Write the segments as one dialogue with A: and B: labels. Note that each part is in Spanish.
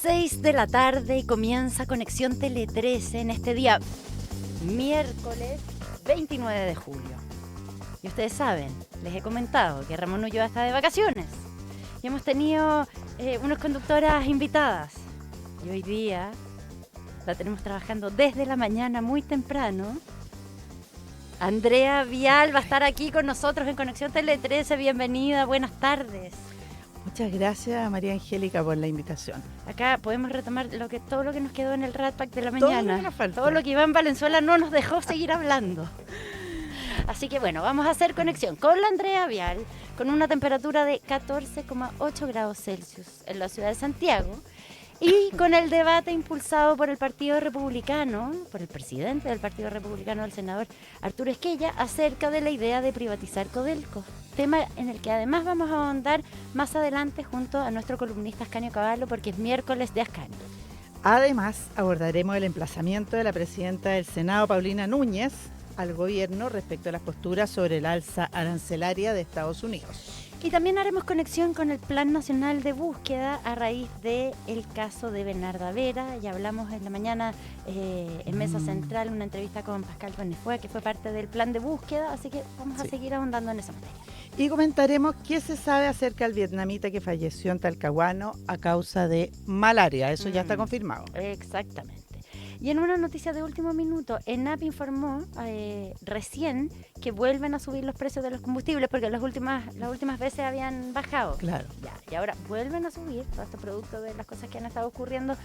A: 6 de la tarde y comienza Conexión Tele 13 en este día miércoles 29 de julio. Y ustedes saben, les he comentado que Ramón Ulloa está de vacaciones y hemos tenido unas conductoras invitadas. Y hoy día la tenemos trabajando desde la mañana muy temprano. Andrea Vial va a estar aquí con nosotros en Conexión Tele 13. Bienvenida, buenas tardes.
B: Muchas gracias, María Angélica, por la invitación.
A: Acá podemos retomar todo lo que nos quedó en el Rat Pack de la mañana.
B: Todo lo que nos falta.
A: Todo lo que Iván Valenzuela no nos dejó seguir hablando. Así que bueno, vamos a hacer conexión con la Andrea Vial, con una temperatura de 14,8 grados Celsius en la ciudad de Santiago, y con el debate impulsado por el Partido Republicano, por el presidente del Partido Republicano, el senador Arturo Esquella, acerca de la idea de privatizar Codelco. Tema en el que además vamos a ahondar más adelante junto a nuestro columnista Ascanio Cavallo, porque es miércoles de Ascanio.
B: Además, abordaremos el emplazamiento de la presidenta del Senado, Paulina Núñez, al gobierno respecto a las posturas sobre el alza arancelaria de Estados Unidos.
A: Y también haremos conexión con el Plan Nacional de Búsqueda a raíz del caso de Bernarda Vera. Ya hablamos en la mañana en Mesa Central, una entrevista con Pascal Bonifue, que fue parte del plan de búsqueda, así que vamos a seguir ahondando en esa materia.
B: Y comentaremos qué se sabe acerca del vietnamita que falleció en Talcahuano a causa de malaria. Eso ya está confirmado.
A: Exactamente. Y en una noticia de último minuto, ENAP informó recién que vuelven a subir los precios de los combustibles porque las últimas veces habían bajado.
B: Claro.
A: Ya, y ahora vuelven a subir, todo esto producto de las cosas que han estado ocurriendo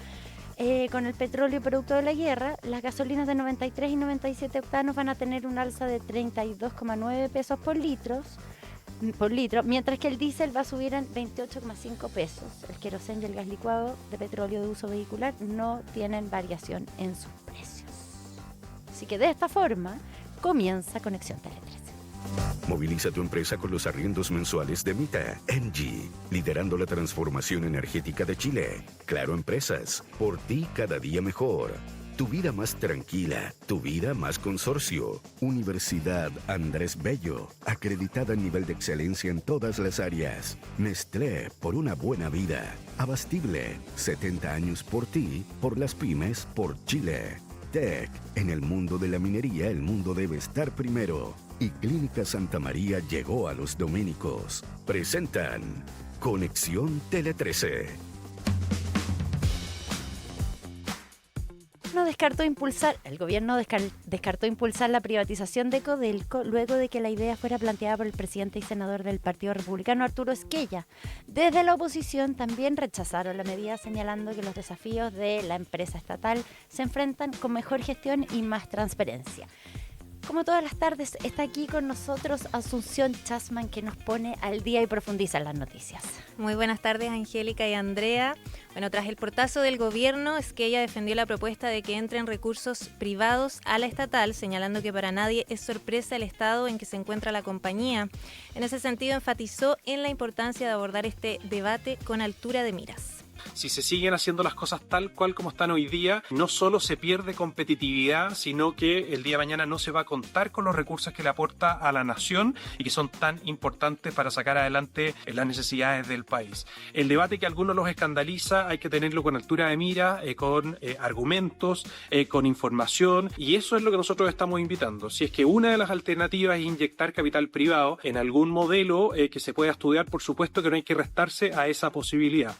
A: con el petróleo producto de la guerra. Las gasolinas de 93 y 97 octanos van a tener un alza de 32,9 pesos por litro, mientras que el diésel va a subir en 28,5 pesos. El queroseno y el gas licuado de petróleo de uso vehicular no tienen variación en sus precios. Así que de esta forma comienza Conexión Tele 13.
C: Moviliza tu empresa con los arriendos mensuales de Mita. Engie, liderando la transformación energética de Chile. Claro Empresas, por ti cada día mejor. Tu vida más tranquila, tu vida más consorcio. Universidad Andrés Bello, acreditada en nivel de excelencia en todas las áreas. Nestlé, por una buena vida. Abastible, 70 años por ti, por las pymes, por Chile. TEC, en el mundo de la minería el mundo debe estar primero. Y Clínica Santa María llegó a los dominicos. Presentan Conexión Tele 13.
A: El gobierno descartó impulsar la privatización de Codelco luego de que la idea fuera planteada por el presidente y senador del Partido Republicano, Arturo Esquella. Desde la oposición también rechazaron la medida, señalando que los desafíos de la empresa estatal se enfrentan con mejor gestión y más transparencia. Como todas las tardes, está aquí con nosotros Asunción Chasman, que nos pone al día y profundiza en las noticias.
D: Muy buenas tardes, Angélica y Andrea. Bueno, tras el portazo del gobierno, Esquella defendió la propuesta de que entren recursos privados a la estatal, señalando que para nadie es sorpresa el estado en que se encuentra la compañía. En ese sentido, enfatizó en la importancia de abordar este debate con altura de miras.
E: Si se siguen haciendo las cosas tal cual como están hoy día, no solo se pierde competitividad, sino que el día de mañana no se va a contar con los recursos que le aporta a la nación y que son tan importantes para sacar adelante las necesidades del país. El debate que a algunos los escandaliza hay que tenerlo con altura de mira, con argumentos, con información, y eso es lo que nosotros estamos invitando. Si es que una de las alternativas es inyectar capital privado en algún modelo que se pueda estudiar, por supuesto que no hay que restarse a esa posibilidad.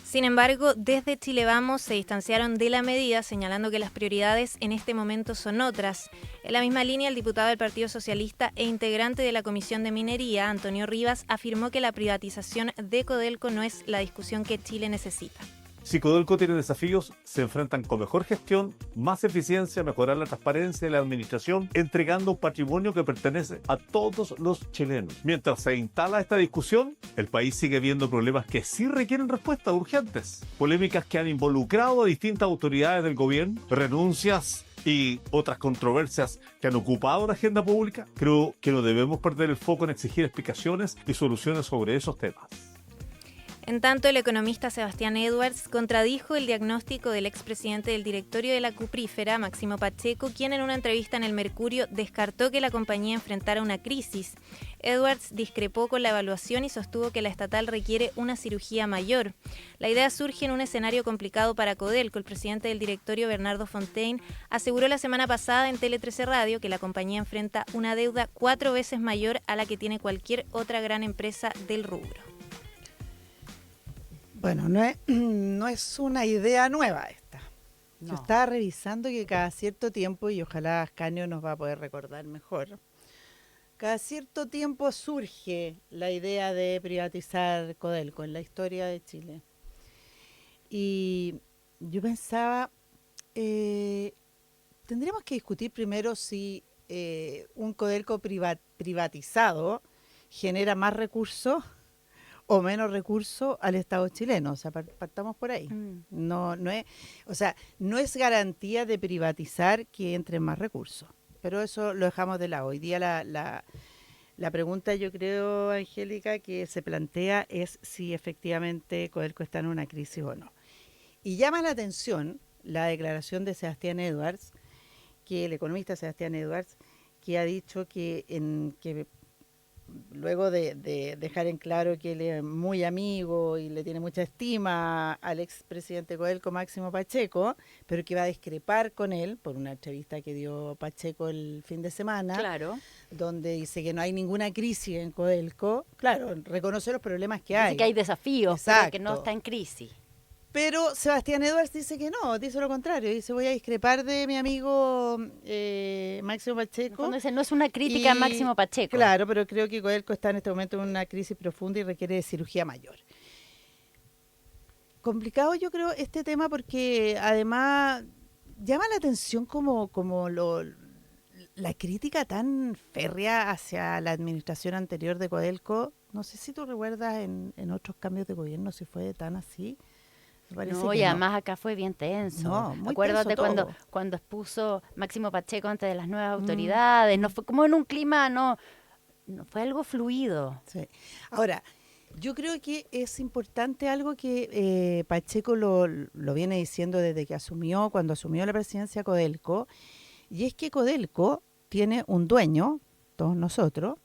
D: Sin embargo, desde Chile Vamos se distanciaron de la medida, señalando que las prioridades en este momento son otras. En la misma línea, el diputado del Partido Socialista e integrante de la Comisión de Minería, Antonio Rivas, afirmó que la privatización de Codelco no es la discusión que Chile necesita.
F: Si Codelco tiene desafíos, se enfrentan con mejor gestión, más eficiencia, mejorar la transparencia de la administración, entregando un patrimonio que pertenece a todos los chilenos. Mientras se instala esta discusión, el país sigue viendo problemas que sí requieren respuestas urgentes. Polémicas que han involucrado a distintas autoridades del gobierno, renuncias y otras controversias que han ocupado la agenda pública. Creo que no debemos perder el foco en exigir explicaciones y soluciones sobre esos temas.
D: En tanto, el economista Sebastián Edwards contradijo el diagnóstico del expresidente del directorio de la cuprífera, Máximo Pacheco, quien en una entrevista en El Mercurio descartó que la compañía enfrentara una crisis. Edwards discrepó con la evaluación y sostuvo que la estatal requiere una cirugía mayor. La idea surge en un escenario complicado para Codelco. El presidente del directorio, Bernardo Fontaine, aseguró la semana pasada en Tele 13 Radio que la compañía enfrenta una deuda 4 veces mayor a la que tiene cualquier otra gran empresa del rubro.
B: Bueno, no es una idea nueva esta.
A: No.
B: Yo estaba revisando que cada cierto tiempo, y ojalá Ascanio nos va a poder recordar mejor, cada cierto tiempo surge la idea de privatizar Codelco en la historia de Chile. Y yo pensaba, tendríamos que discutir primero si un Codelco privatizado genera más recursos o menos recursos al Estado chileno. O sea, partamos por ahí. No es garantía de privatizar que entren más recursos. Pero eso lo dejamos de lado. Hoy día la pregunta, yo creo, Angélica, que se plantea es si efectivamente Codelco está en una crisis o no. Y llama la atención la declaración de Sebastián Edwards, que el economista Sebastián Edwards, que ha dicho que luego de dejar en claro que él es muy amigo y le tiene mucha estima al expresidente Codelco, Máximo Pacheco, pero que va a discrepar con él por una entrevista que dio Pacheco el fin de semana,
A: Claro.
B: donde dice que no hay ninguna crisis en Codelco. Claro, reconoce los problemas que
A: Dice
B: hay.
A: que hay desafíos, pero que no
B: Exacto.
A: está en crisis.
B: Pero Sebastián Edwards dice que no, dice lo contrario, dice voy a discrepar de mi amigo Máximo Pacheco.
A: Cuando dice, no es una crítica a
B: Y,
A: Máximo Pacheco.
B: Claro, pero creo que Codelco está en este momento en una crisis profunda y requiere de cirugía mayor. Complicado yo creo este tema porque además llama la atención como la crítica tan férrea hacia la administración anterior de Codelco. No sé si tú recuerdas en otros cambios de gobierno si fue tan así. Me parece
A: No,
B: que
A: y
B: no.
A: además acá fue bien tenso.
B: No, muy
A: Acuérdate
B: tenso todo.
A: cuando expuso Máximo Pacheco ante las nuevas autoridades, no fue como en un clima, no fue algo fluido.
B: Sí. Ahora, yo creo que es importante algo que Pacheco lo viene diciendo desde que cuando asumió la presidencia Codelco, y es que Codelco tiene un dueño, todos nosotros,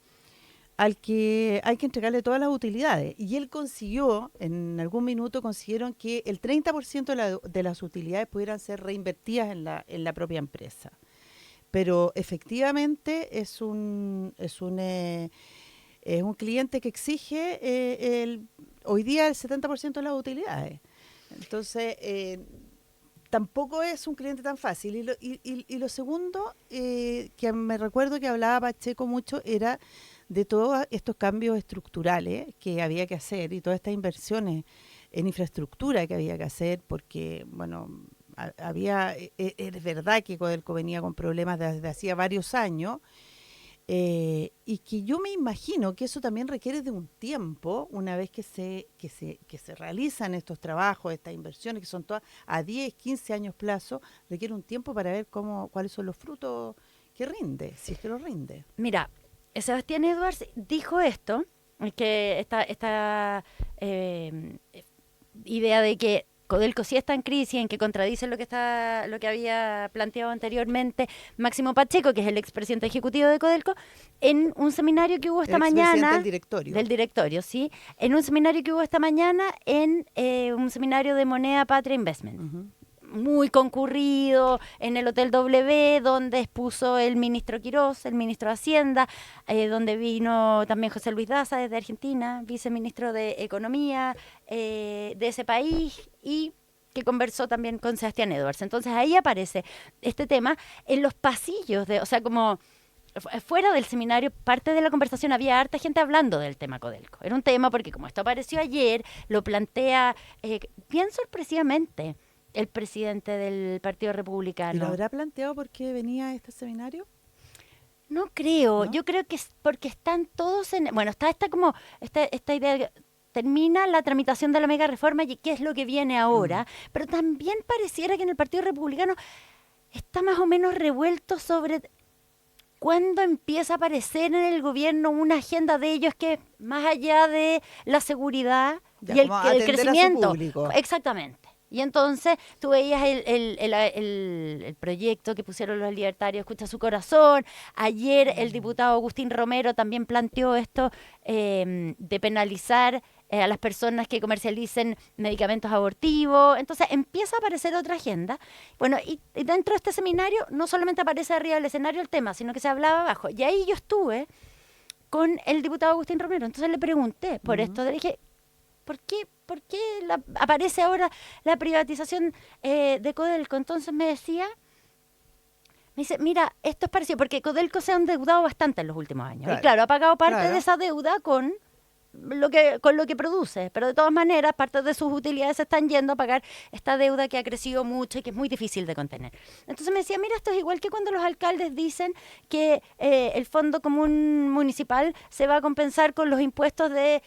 B: al que hay que entregarle todas las utilidades. Y él en algún minuto consiguieron que el 30% de las utilidades pudieran ser reinvertidas en la propia empresa. Pero efectivamente es un cliente que exige hoy día el 70% de las utilidades. Entonces, tampoco es un cliente tan fácil. Y lo segundo, que me recuerdo que hablaba Pacheco mucho, era de todos estos cambios estructurales que había que hacer y todas estas inversiones en infraestructura que había que hacer, porque, bueno, es verdad que Codelco venía con problemas desde hacía varios años, y que yo me imagino que eso también requiere de un tiempo, una vez que se realizan estos trabajos, estas inversiones, que son todas a 10, 15 años plazo, requiere un tiempo para ver cuáles son los frutos que rinde, si es que lo rinde.
A: Mira, Sebastián Edwards dijo esto, que esta idea de que Codelco sí está en crisis, en que contradice lo que había planteado anteriormente Máximo Pacheco, que es el expresidente ejecutivo de Codelco, en un seminario que hubo esta mañana
B: del directorio,
A: sí, en un seminario que hubo esta mañana en un seminario de Moneda Patria Investment.
B: Uh-huh.
A: Muy concurrido en el Hotel W, donde expuso el ministro Quirós, el ministro de Hacienda, donde vino también José Luis Daza desde Argentina, viceministro de Economía de ese país, y que conversó también con Sebastián Edwards. Entonces ahí aparece este tema en los pasillos, o sea, como fuera del seminario, parte de la conversación había harta gente hablando del tema Codelco. Era un tema porque como esto apareció ayer, lo plantea bien sorpresivamente el presidente del Partido Republicano.
B: ¿Y lo habrá planteado por qué venía a este seminario?
A: No creo,
B: ¿No?
A: Yo creo que es porque están todos en... Bueno, está esta idea de que termina la tramitación de la mega reforma y qué es lo que viene ahora, pero también pareciera que en el Partido Republicano está más o menos revuelto sobre cuándo empieza a aparecer en el gobierno una agenda de ellos que más allá de la seguridad
B: Ya,
A: y el,
B: como
A: el
B: atender a su
A: crecimiento.
B: público.
A: Exactamente. Y entonces tú veías el proyecto que pusieron los libertarios, Escucha su corazón. Ayer el diputado Agustín Romero también planteó esto de penalizar a las personas que comercialicen medicamentos abortivos. Entonces empieza a aparecer otra agenda. Bueno, y dentro de este seminario no solamente aparece arriba del escenario el tema, sino que se hablaba abajo. Y ahí yo estuve con el diputado Agustín Romero. Entonces le pregunté por esto, le dije, ¿por qué aparece ahora la privatización de Codelco? Entonces me dice, mira, esto es parecido, porque Codelco se ha endeudado bastante en los últimos años.
B: Claro,
A: y claro, ha pagado parte
B: claro.
A: de esa deuda con lo que produce, pero de todas maneras parte de sus utilidades se están yendo a pagar esta deuda que ha crecido mucho y que es muy difícil de contener. Entonces me decía, mira, esto es igual que cuando los alcaldes dicen que el Fondo Común Municipal se va a compensar con los impuestos de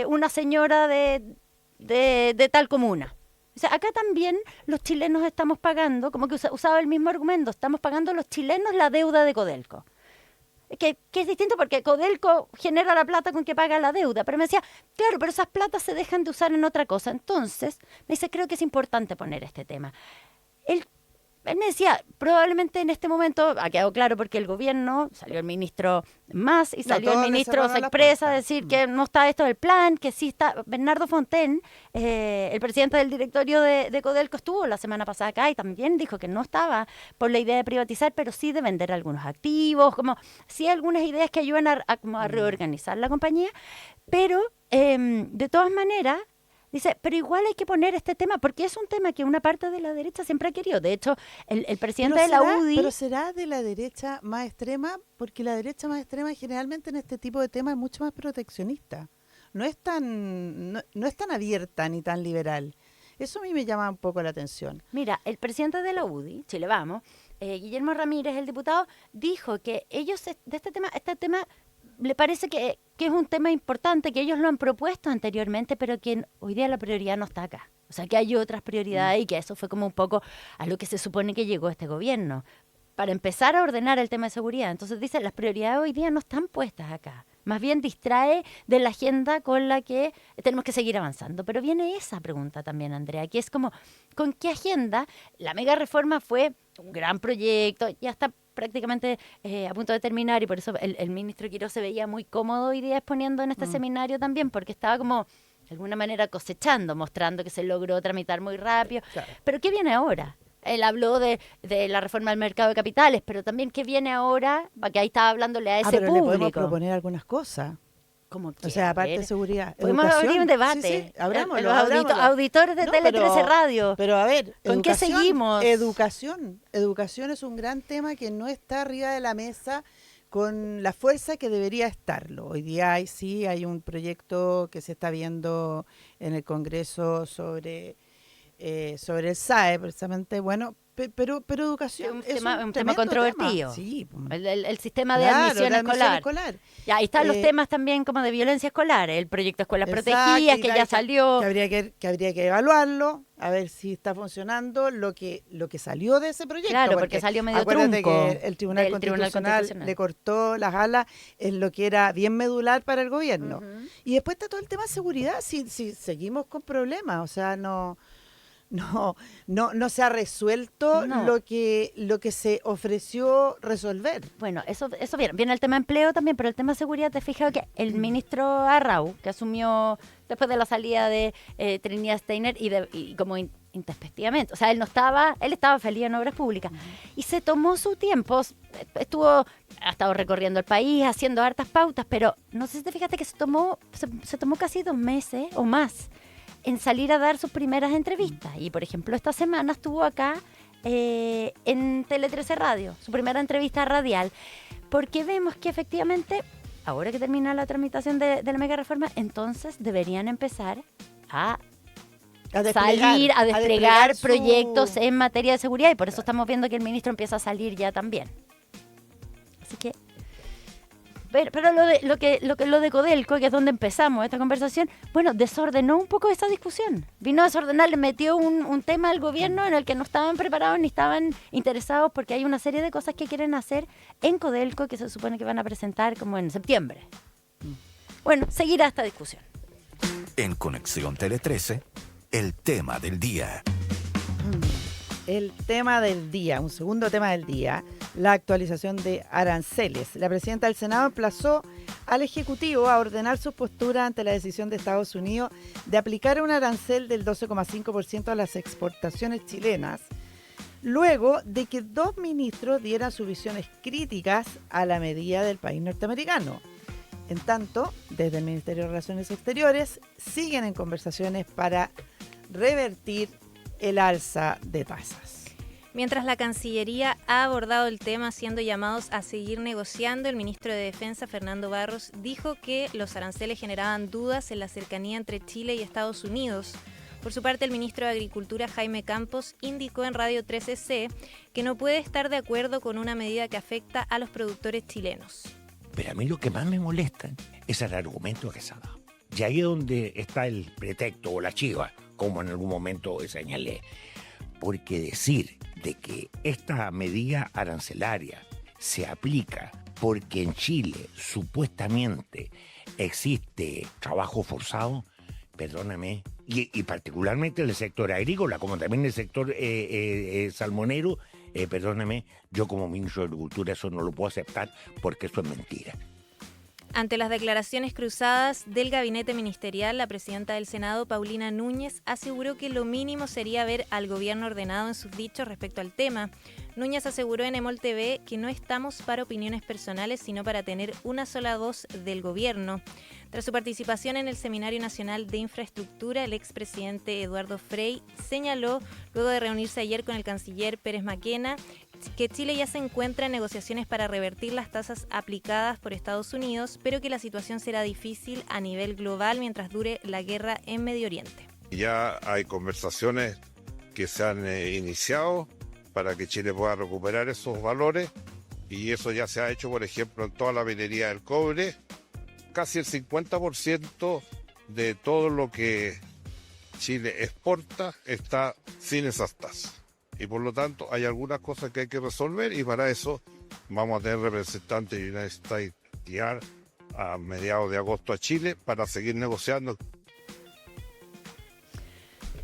A: una señora de tal comuna. O sea, acá también los chilenos estamos pagando, como que usaba el mismo argumento, estamos pagando los chilenos la deuda de Codelco. Que es distinto porque Codelco genera la plata con que paga la deuda. Pero me decía, claro, pero esas platas se dejan de usar en otra cosa. Entonces, me dice, creo que es importante poner este tema. Él me decía, probablemente en este momento, ha quedado claro porque el gobierno, salió el ministro Mas y salió
B: todos
A: el
B: le
A: ministro
B: cerraron la
A: Expresa a
B: puerta.
A: decir que no está esto del plan, que sí está. Bernardo Fontaine, el presidente del directorio de Codelco, estuvo la semana pasada acá y también dijo que no estaba por la idea de privatizar, pero sí de vender algunos activos, como sí algunas ideas que ayudan como a reorganizar la compañía, pero de todas maneras, dice, pero igual hay que poner este tema, porque es un tema que una parte de la derecha siempre ha querido. De hecho, el presidente de la UDI...
B: Pero será de la derecha más extrema, porque la derecha más extrema generalmente en este tipo de temas es mucho más proteccionista. No es tan abierta ni tan liberal. Eso a mí me llama un poco la atención.
A: Mira, el presidente de la UDI, Chile Vamos, Guillermo Ramírez, el diputado, dijo que ellos de este tema le parece que es un tema importante, que ellos lo han propuesto anteriormente, pero que hoy día la prioridad no está acá. O sea, que hay otras prioridades y que eso fue como un poco a lo que se supone que llegó este gobierno, para empezar a ordenar el tema de seguridad. Entonces dice, las prioridades hoy día no están puestas acá. Más bien distrae de la agenda con la que tenemos que seguir avanzando. Pero viene esa pregunta también, Andrea, que es como, ¿con qué agenda? La mega reforma fue un gran proyecto, ya está prácticamente a punto de terminar y por eso el ministro Quirós se veía muy cómodo hoy día exponiendo en este seminario también, porque estaba como de alguna manera cosechando, mostrando que se logró tramitar muy rápido.
B: Claro.
A: Pero ¿qué viene ahora? Él habló de la reforma del mercado de capitales, pero también ¿qué viene ahora? Porque ahí estaba hablándole a ese
B: pero
A: público.
B: le podemos proponer algunas cosas.
A: Como
B: O sea, aparte de seguridad,
A: podemos
B: educación.
A: abrir un debate.
B: Sí, sí, abrámoslo,
A: Los
B: abrámoslo.
A: auditores de
B: No,
A: Tele
B: pero-
A: 13 Radio.
B: Pero a ver,
A: ¿Con qué seguimos?
B: Educación es un gran tema que no está arriba de la mesa con la fuerza que debería estarlo. Hoy día hay un proyecto que se está viendo en el Congreso sobre el SAE, precisamente, bueno, pero educación
A: un
B: es
A: tema
B: tremendo
A: controvertido.
B: tema. Sí,
A: El sistema de
B: claro,
A: admisión
B: la
A: escolar. Ya, ahí están los temas también como de violencia escolar, el proyecto Escuelas
B: Exacto,
A: Protegidas, que
B: y
A: ya salió.
B: que habría que evaluarlo, a ver si está funcionando lo que salió de ese proyecto.
A: Claro, porque salió medio
B: acuérdate
A: trunco
B: que el Tribunal
A: del Tribunal
B: Constitucional
A: Constitucional.
B: le cortó las alas en lo que era bien medular para el gobierno.
A: Ujú.
B: Y después está todo el tema de seguridad, si seguimos con problemas, o sea, no se ha resuelto
A: No.
B: lo que se ofreció resolver.
A: Bueno, eso viene el tema empleo también, pero el tema seguridad, te has fijado que el ministro Arrau, que asumió después de la salida de Trinidad Steiner y como introspectivamente, o sea, él estaba feliz en obras públicas y se tomó su tiempo, ha estado recorriendo el país, haciendo hartas pautas, pero no sé si te fijaste que se tomó casi 2 meses o más en salir a dar sus primeras entrevistas. Y, por ejemplo, esta semana estuvo acá en Tele 13 Radio, su primera entrevista radial, porque vemos que efectivamente, ahora que termina la tramitación de la mega reforma, entonces deberían empezar a salir a desplegar
B: su-
A: proyectos en materia de seguridad, y por eso estamos viendo que el ministro empieza a salir ya también. Así que... Pero lo de Codelco, que es donde empezamos esta conversación, bueno, desordenó un poco esa discusión. Vino a desordenar, le metió un tema al gobierno en el que no estaban preparados ni estaban interesados, porque hay una serie de cosas que quieren hacer en Codelco que se supone que van a presentar como en septiembre. Bueno, seguirá esta discusión.
G: En Conexión Tele 13, el tema del día.
B: El tema del día, un segundo tema del día, la actualización de aranceles. La presidenta del Senado emplazó al Ejecutivo a ordenar su postura ante la decisión de Estados Unidos de aplicar un arancel del 12,5% a las exportaciones chilenas, luego de que 2 ministros dieran sus visiones críticas a la medida del país norteamericano. En tanto, desde el Ministerio de Relaciones Exteriores siguen en conversaciones para revertir el alza de tasas.
D: Mientras la Cancillería ha abordado el tema siendo llamados a seguir negociando, el ministro de Defensa, Fernando Barros, dijo que los aranceles generaban dudas en la cercanía entre Chile y Estados Unidos. Por su parte, el ministro de Agricultura, Jaime Campos, indicó en Radio 13C que no puede estar de acuerdo con una medida que afecta a los productores chilenos.
H: Pero a mí lo que más me molesta es el argumento que se ha dado. Y ahí es donde está el pretexto o la chiva, como en algún momento señalé. Porque decir de que esta medida arancelaria se aplica porque en Chile supuestamente existe trabajo forzado, perdóname, y particularmente en el sector agrícola, como también en el sector salmonero, perdóname, yo como ministro de Agricultura eso no lo puedo aceptar porque eso es mentira.
D: Ante las declaraciones cruzadas del gabinete ministerial, la presidenta del Senado, Paulina Núñez, aseguró que lo mínimo sería ver al gobierno ordenado en sus dichos respecto al tema. Núñez aseguró en Emol TV que no estamos para opiniones personales, sino para tener una sola voz del gobierno. Tras su participación en el Seminario Nacional de Infraestructura, el expresidente Eduardo Frei señaló, luego de reunirse ayer con el canciller Pérez Maquena, que Chile ya se encuentra en negociaciones para revertir las tasas aplicadas por Estados Unidos, pero que la situación será difícil a nivel global mientras dure la guerra en Medio Oriente.
I: Ya hay conversaciones que se han iniciado para que Chile pueda recuperar esos valores y eso ya se ha hecho, por ejemplo, en toda la minería del cobre. Casi el 50% de todo lo que Chile exporta está sin esas tasas. Y por lo tanto hay algunas cosas que hay que resolver y para eso vamos a tener representantes de United States llegar a mediados de agosto a Chile para seguir negociando.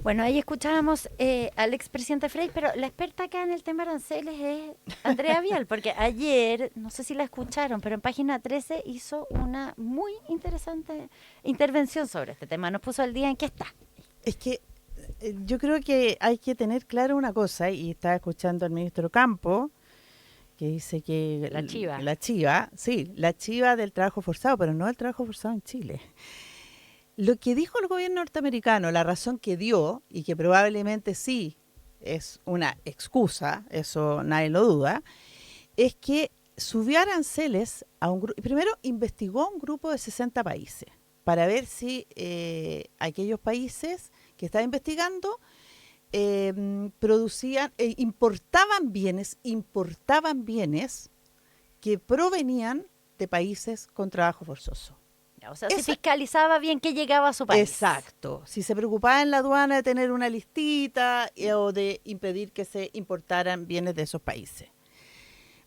A: Bueno, ahí escuchábamos al expresidente Frei, pero la experta acá en el tema aranceles es Andrea Vial, porque ayer, no sé si la escucharon, pero en página 13 hizo una muy interesante intervención sobre este tema. Nos puso al día en qué está.
B: Es que yo creo que hay que tener claro una cosa, y estaba escuchando al ministro Campo, que dice que la chiva del trabajo forzado, pero no el trabajo forzado en Chile. Lo que dijo el gobierno norteamericano, la razón que dio, y que probablemente sí es una excusa, eso nadie lo duda, es que subió aranceles a un grupo, primero investigó a un grupo de 60 países, para ver si aquellos países que estaba investigando importaban bienes que provenían de países con trabajo forzoso.
A: O sea, se fiscalizaba bien que llegaba a su país.
B: Exacto. Si se preocupaba en la aduana de tener una listita o de impedir que se importaran bienes de esos países.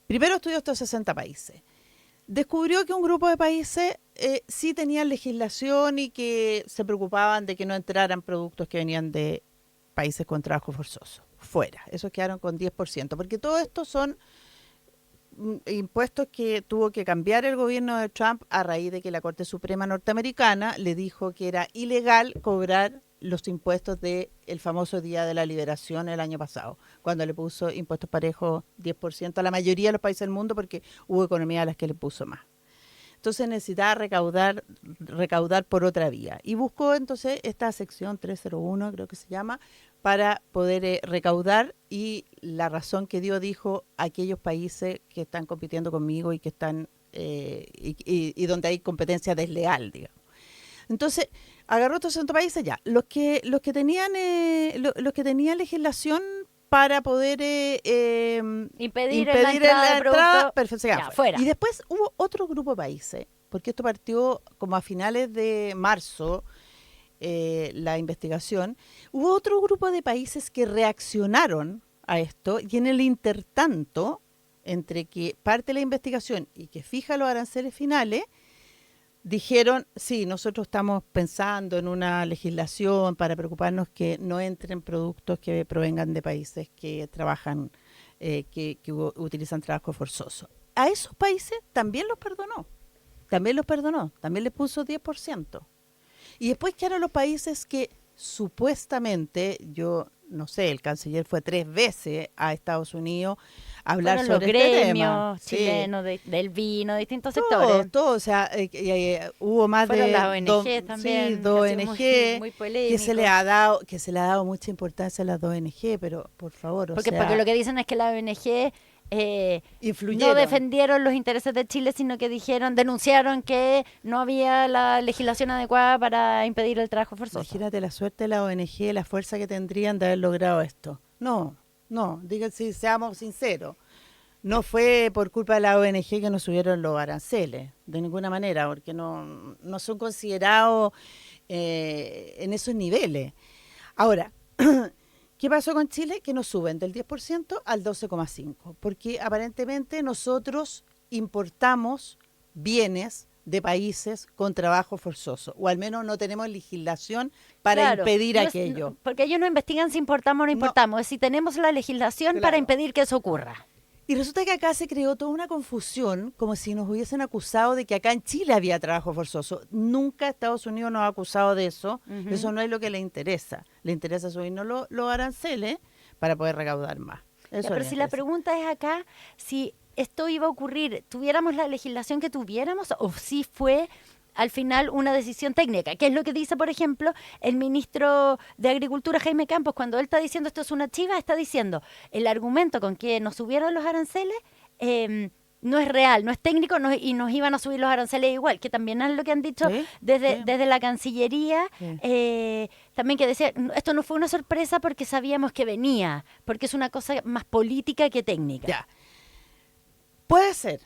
B: Primero estudió estos 60 países. Descubrió que un grupo de países sí tenían legislación y que se preocupaban de que no entraran productos que venían de países con trabajo forzoso. Fuera. Esos quedaron con 10%. Porque todo esto son impuestos que tuvo que cambiar el gobierno de Trump a raíz de que la Corte Suprema norteamericana le dijo que era ilegal cobrar los impuestos del famoso Día de la Liberación el año pasado, cuando le puso impuestos parejos 10% a la mayoría de los países del mundo porque hubo economías a las que le puso más. Entonces necesitaba recaudar por otra vía. Y buscó entonces esta sección 301, creo que se llama, para poder recaudar, y la razón que dio, dijo, aquellos países que están compitiendo conmigo y que están y donde hay competencia desleal, digamos. Entonces, agarró estos 60 países ya. Los que tenían legislación para poder
A: impedir la entrada,
B: perfecto,
A: ya, fuera.
B: Y después hubo otro grupo de países, porque esto partió como a finales de marzo, la investigación. Hubo otro grupo de países que reaccionaron a esto, y en el intertanto, entre que parte la investigación y que fija los aranceles finales, dijeron, sí, nosotros estamos pensando en una legislación para preocuparnos que no entren productos que provengan de países que trabajan, que utilizan trabajo forzoso. A esos países también los perdonó, también les puso 10%. Y después quedaron los países que supuestamente, yo no sé, el canciller fue 3 veces a Estados Unidos a hablar
A: Fueron
B: sobre
A: los
B: este
A: gremios
B: tema. Sí.
A: chilenos del vino, de distintos sectores.
B: Todo, o sea, hubo más
A: Fueron
B: de
A: las ONG también,
B: sí, 2
A: que ha sido
B: ONG
A: muy
B: que se le ha dado mucha importancia a las 2 ONG, pero por favor,
A: porque lo que dicen es que las ONG
B: influyeron.
A: no defendieron los intereses de Chile, sino que denunciaron que no había la legislación adecuada para impedir el trabajo forzoso.
B: Imagínate la suerte de la ONG, la fuerza que tendrían de haber logrado esto. No, digan, si seamos sinceros. No fue por culpa de la ONG que no subieron los aranceles, de ninguna manera, porque no son considerados en esos niveles. Ahora, ¿qué pasó con Chile? Que nos suben del 10% al 12,5%, porque aparentemente nosotros importamos bienes de países con trabajo forzoso, o al menos no tenemos legislación para impedir aquello.
A: Porque ellos no investigan si importamos o no importamos, es si tenemos la legislación para impedir que eso ocurra.
B: Y resulta que acá se creó toda una confusión, como si nos hubiesen acusado de que acá en Chile había trabajo forzoso. Nunca Estados Unidos nos ha acusado de eso. Eso no es lo que le interesa. Le interesa subirnos los aranceles para poder recaudar más.
A: Pero si la pregunta es acá, si esto iba a ocurrir, tuviéramos la legislación que tuviéramos, o si fue al final una decisión técnica, que es lo que dice, por ejemplo, el ministro de Agricultura, Jaime Campos, cuando él está diciendo esto es una chiva, está diciendo el argumento con que nos subieron los aranceles no es real, no es técnico, y nos iban a subir los aranceles igual, que también es lo que han dicho desde la Cancillería, también que decía, esto no fue una sorpresa porque sabíamos que venía, porque es una cosa más política que técnica.
B: Ya. Puede ser.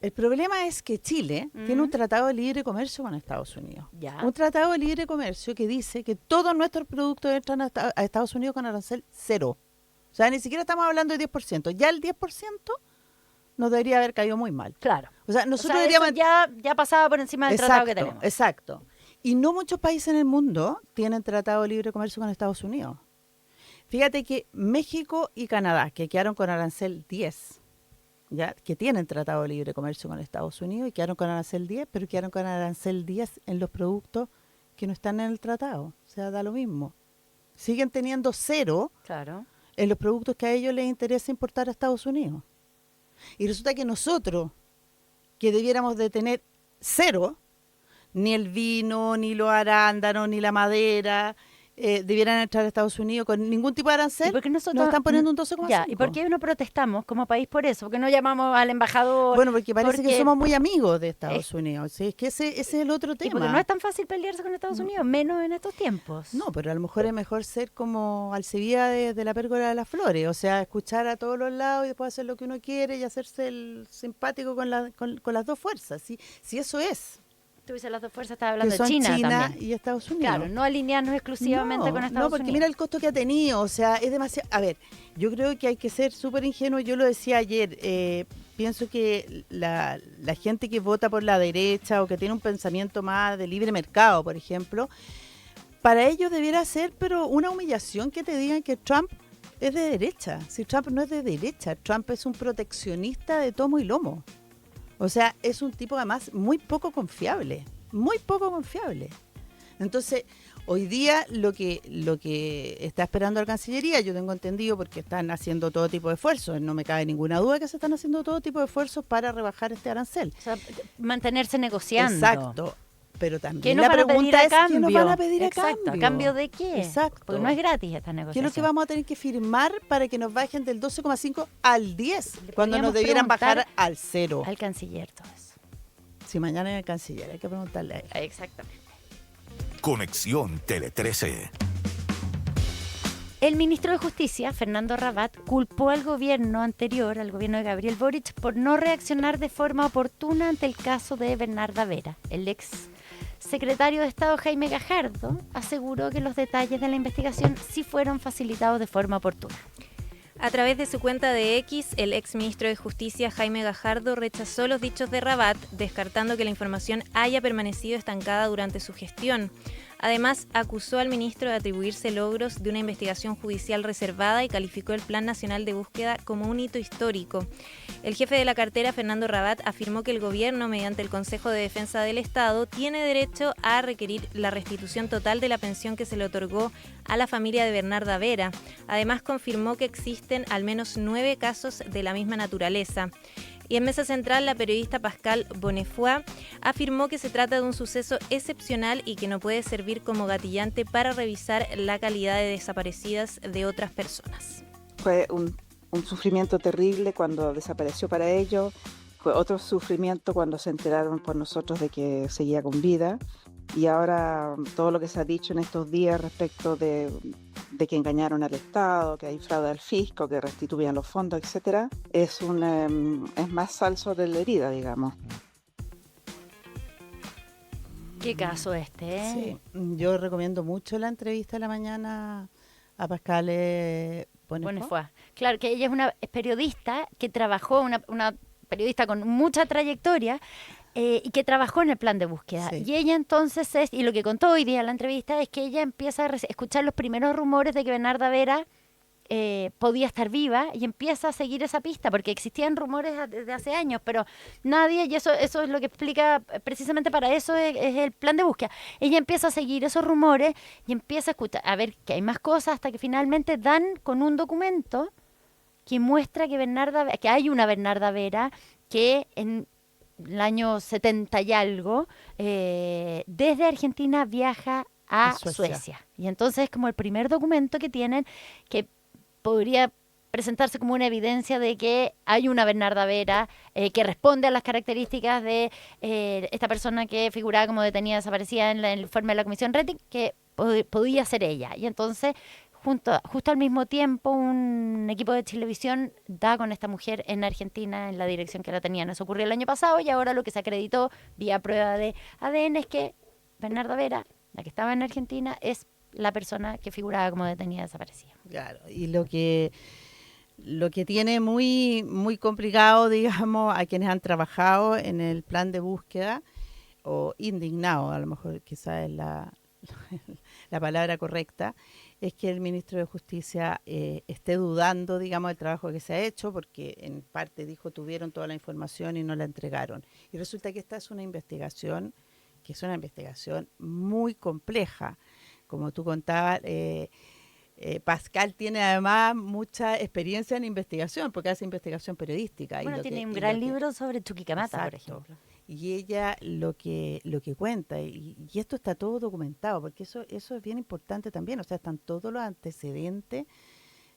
B: El problema es que Chile tiene un tratado de libre comercio con Estados Unidos.
A: Ya.
B: Un tratado de libre comercio que dice que todos nuestros productos entran a Estados Unidos con arancel 0. O sea, ni siquiera estamos hablando de 10%. Ya el 10% nos debería haber caído muy mal.
A: Claro.
B: O sea, nosotros
A: eso
B: deberíamos...
A: ya pasaba por encima del tratado que tenemos.
B: Exacto. Y no muchos países en el mundo tienen tratado de libre comercio con Estados Unidos. Fíjate que México y Canadá, que quedaron con arancel 10, ya que tienen tratado de libre comercio con Estados Unidos y quedaron con arancel 10, pero quedaron con arancel 10 en los productos que no están en el tratado. O sea, da lo mismo. Siguen teniendo 0 en los productos que a ellos les interesa importar a Estados Unidos. Y resulta que nosotros, que debiéramos de tener 0, ni el vino, ni los arándanos, ni la madera, debieran entrar a Estados Unidos con ningún tipo de arancel, nos están poniendo un 12,5.
A: ¿Y por qué no protestamos como país por eso? ¿Por qué no llamamos al embajador?
B: Bueno, porque parece que somos muy amigos de Estados Unidos. Sí, es que ese es el otro tema.
A: Y porque no es tan fácil pelearse con Estados Unidos, menos en estos tiempos.
B: No, pero a lo mejor es mejor ser como Alcevía de la Pérgola de las Flores, o sea, escuchar a todos los lados y después hacer lo que uno quiere y hacerse el simpático con las dos fuerzas. Si eso es.
A: Tú dices las dos fuerzas, estás hablando
B: que son
A: de China
B: también. Y Estados Unidos.
A: Claro, no alinearnos exclusivamente con Estados Unidos.
B: No, porque mira el costo que ha tenido, o sea, es demasiado... A ver, yo creo que hay que ser súper ingenuo, yo lo decía ayer, pienso que la gente que vota por la derecha o que tiene un pensamiento más de libre mercado, por ejemplo, para ellos debiera ser, pero una humillación que te digan que Trump es de derecha. Si Trump no es de derecha, Trump es un proteccionista de tomo y lomo. O sea, es un tipo además muy poco confiable. Entonces, hoy día lo que está esperando la Cancillería, yo tengo entendido porque están haciendo todo tipo de esfuerzos, no me cabe ninguna duda que se están haciendo todo tipo de esfuerzos para rebajar este arancel.
A: O sea, mantenerse negociando.
B: Exacto. Pero también
A: ¿qué nos
B: la
A: van a pedir
B: pregunta
A: a
B: es,
A: cambio?
B: ¿qué nos van a pedir a
A: Exacto,
B: cambio?
A: ¿a cambio de qué?
B: Exacto.
A: Porque no es gratis esta negociación.
B: ¿Qué es lo que vamos a tener que firmar para que nos bajen del 12,5 al 10?
A: Le
B: Cuando nos
A: podríamos
B: debieran bajar
A: preguntar
B: al 0.
A: Al canciller todo eso.
B: Si mañana es el canciller, hay que preguntarle a él.
A: Exactamente.
G: Conexión Tele 13.
A: El ministro de Justicia, Fernando Rabat, culpó al gobierno anterior, al gobierno de Gabriel Boric, por no reaccionar de forma oportuna ante el caso de Bernarda Vera. El ex secretario de Estado Jaime Gajardo aseguró que los detalles de la investigación sí fueron facilitados de forma oportuna.
D: A través de su cuenta de X, el exministro de Justicia Jaime Gajardo rechazó los dichos de Rabat, descartando que la información haya permanecido estancada durante su gestión. Además, acusó al ministro de atribuirse logros de una investigación judicial reservada y calificó el Plan Nacional de Búsqueda como un hito histórico. El jefe de la cartera, Fernando Rabat, afirmó que el gobierno, mediante el Consejo de Defensa del Estado, tiene derecho a requerir la restitución total de la pensión que se le otorgó a la familia de Bernarda Vera. Además, confirmó que existen al menos 9 casos de la misma naturaleza. Y en Mesa Central, la periodista Pascal Bonnefoy afirmó que se trata de un suceso excepcional y que no puede servir como gatillante para revisar la calidad de desaparecidas de otras personas.
J: Fue un sufrimiento terrible cuando desapareció para ellos, fue otro sufrimiento cuando se enteraron por nosotros de que seguía con vida, y ahora todo lo que se ha dicho en estos días respecto de que engañaron al Estado, que hay fraude al fisco, que restituían los fondos, etcétera, es más sal sobre la herida, digamos.
A: Qué caso este, ¿eh?
B: Sí, yo recomiendo mucho la entrevista de la mañana a Pascal
A: Bonnefoy. Claro, que ella es una periodista que trabajó, una periodista con mucha trayectoria, y que trabajó en el plan de búsqueda.
B: Sí.
A: Y ella entonces y lo que contó hoy día en la entrevista es que ella empieza a escuchar los primeros rumores de que Bernarda Vera podía estar viva y empieza a seguir esa pista, porque existían rumores desde hace años, pero nadie, y eso es lo que explica, precisamente para eso es el plan de búsqueda. Ella empieza a seguir esos rumores y empieza a escuchar, a ver que hay más cosas, hasta que finalmente dan con un documento que muestra que hay una Bernarda Vera que en el año 70 y algo, desde Argentina viaja a Suecia. Y entonces es como el primer documento que tienen que podría presentarse como una evidencia de que hay una Bernarda Vera que responde a las características de esta persona que figuraba como detenida desaparecida en el informe de la Comisión Rettig, que podía ser ella. Y entonces justo al mismo tiempo un equipo de Chilevisión da con esta mujer en Argentina en la dirección que la tenían. Eso ocurrió el año pasado y ahora lo que se acreditó vía prueba de ADN es que Bernarda Vera, la que estaba en Argentina, es la persona que figuraba como detenida desaparecida.
B: Claro, y lo que tiene muy, muy complicado, digamos, a quienes han trabajado en el plan de búsqueda, o indignado, a lo mejor quizás es la palabra correcta, es que el ministro de Justicia esté dudando, digamos, del trabajo que se ha hecho, porque en parte dijo tuvieron toda la información y no la entregaron. Y resulta que esta es una investigación que es una investigación muy compleja. Como tú contabas, Pascal tiene además mucha experiencia en investigación, porque hace investigación periodística.
A: Bueno, tiene un gran libro sobre Chuquicamata, por ejemplo.
B: Y ella lo que cuenta, y esto está todo documentado, porque eso es bien importante también, o sea, están todos los antecedentes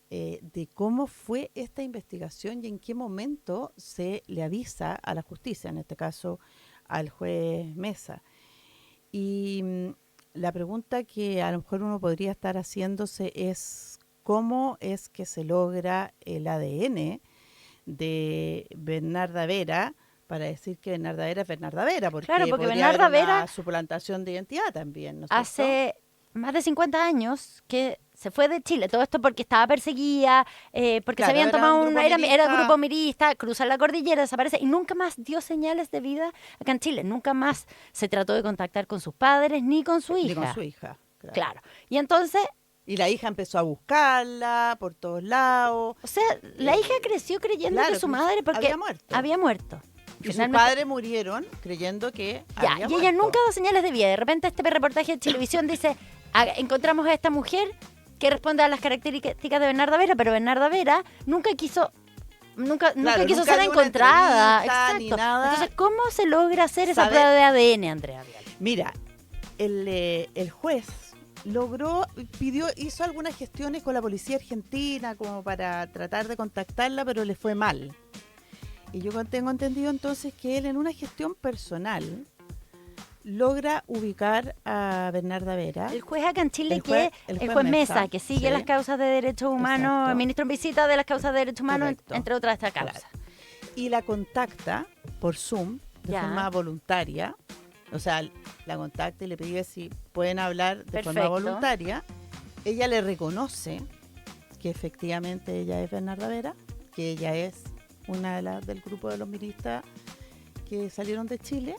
B: de cómo fue esta investigación y en qué momento se le avisa a la justicia, en este caso al juez Mesa. Y la pregunta que a lo mejor uno podría estar haciéndose es cómo es que se logra el ADN de Bernarda Vera para decir que Bernarda Vera es Bernarda Vera, porque
A: Bernarda Vera
B: una suplantación de identidad también, ¿no es
A: hace más de 50 años que se fue de Chile, todo esto porque estaba perseguida, porque se habían tomado era grupo mirista, cruza la cordillera, desaparece y nunca más dio señales de vida acá en Chile, nunca más se trató de contactar con sus padres ni con su hija.
B: Ni con su hija,
A: claro. Y entonces...
B: Y la hija empezó a buscarla por todos lados.
A: O sea, la hija creció creyendo que su madre porque había muerto.
B: Y sus padres murieron creyendo que había muerto.
A: Y ella nunca dio señales de vida. De repente este reportaje de Chilevisión dice, encontramos a esta mujer que responde a las características de Bernarda Vera, pero Bernarda Vera nunca quiso ser encontrada. Exacto.
B: Ni nada.
A: Entonces, ¿cómo se logra hacer esa prueba de ADN, Andrea Vial?
B: Mira, el juez hizo algunas gestiones con la policía argentina como para tratar de contactarla, pero le fue mal. Y yo tengo entendido entonces que él en una gestión personal logra ubicar a Bernarda Vera.
A: El juez acá en Chile, el juez Mesa, que sigue las causas de derechos humanos, exacto. El ministro en visita de las causas de derechos humanos, entre otras esta causa.
B: Claro. Y la contacta por Zoom de forma voluntaria, o sea, la contacta y le pide si pueden hablar de forma voluntaria. Ella le reconoce que efectivamente ella es Bernarda Vera, que ella es una de las del grupo de los milistas que salieron de Chile,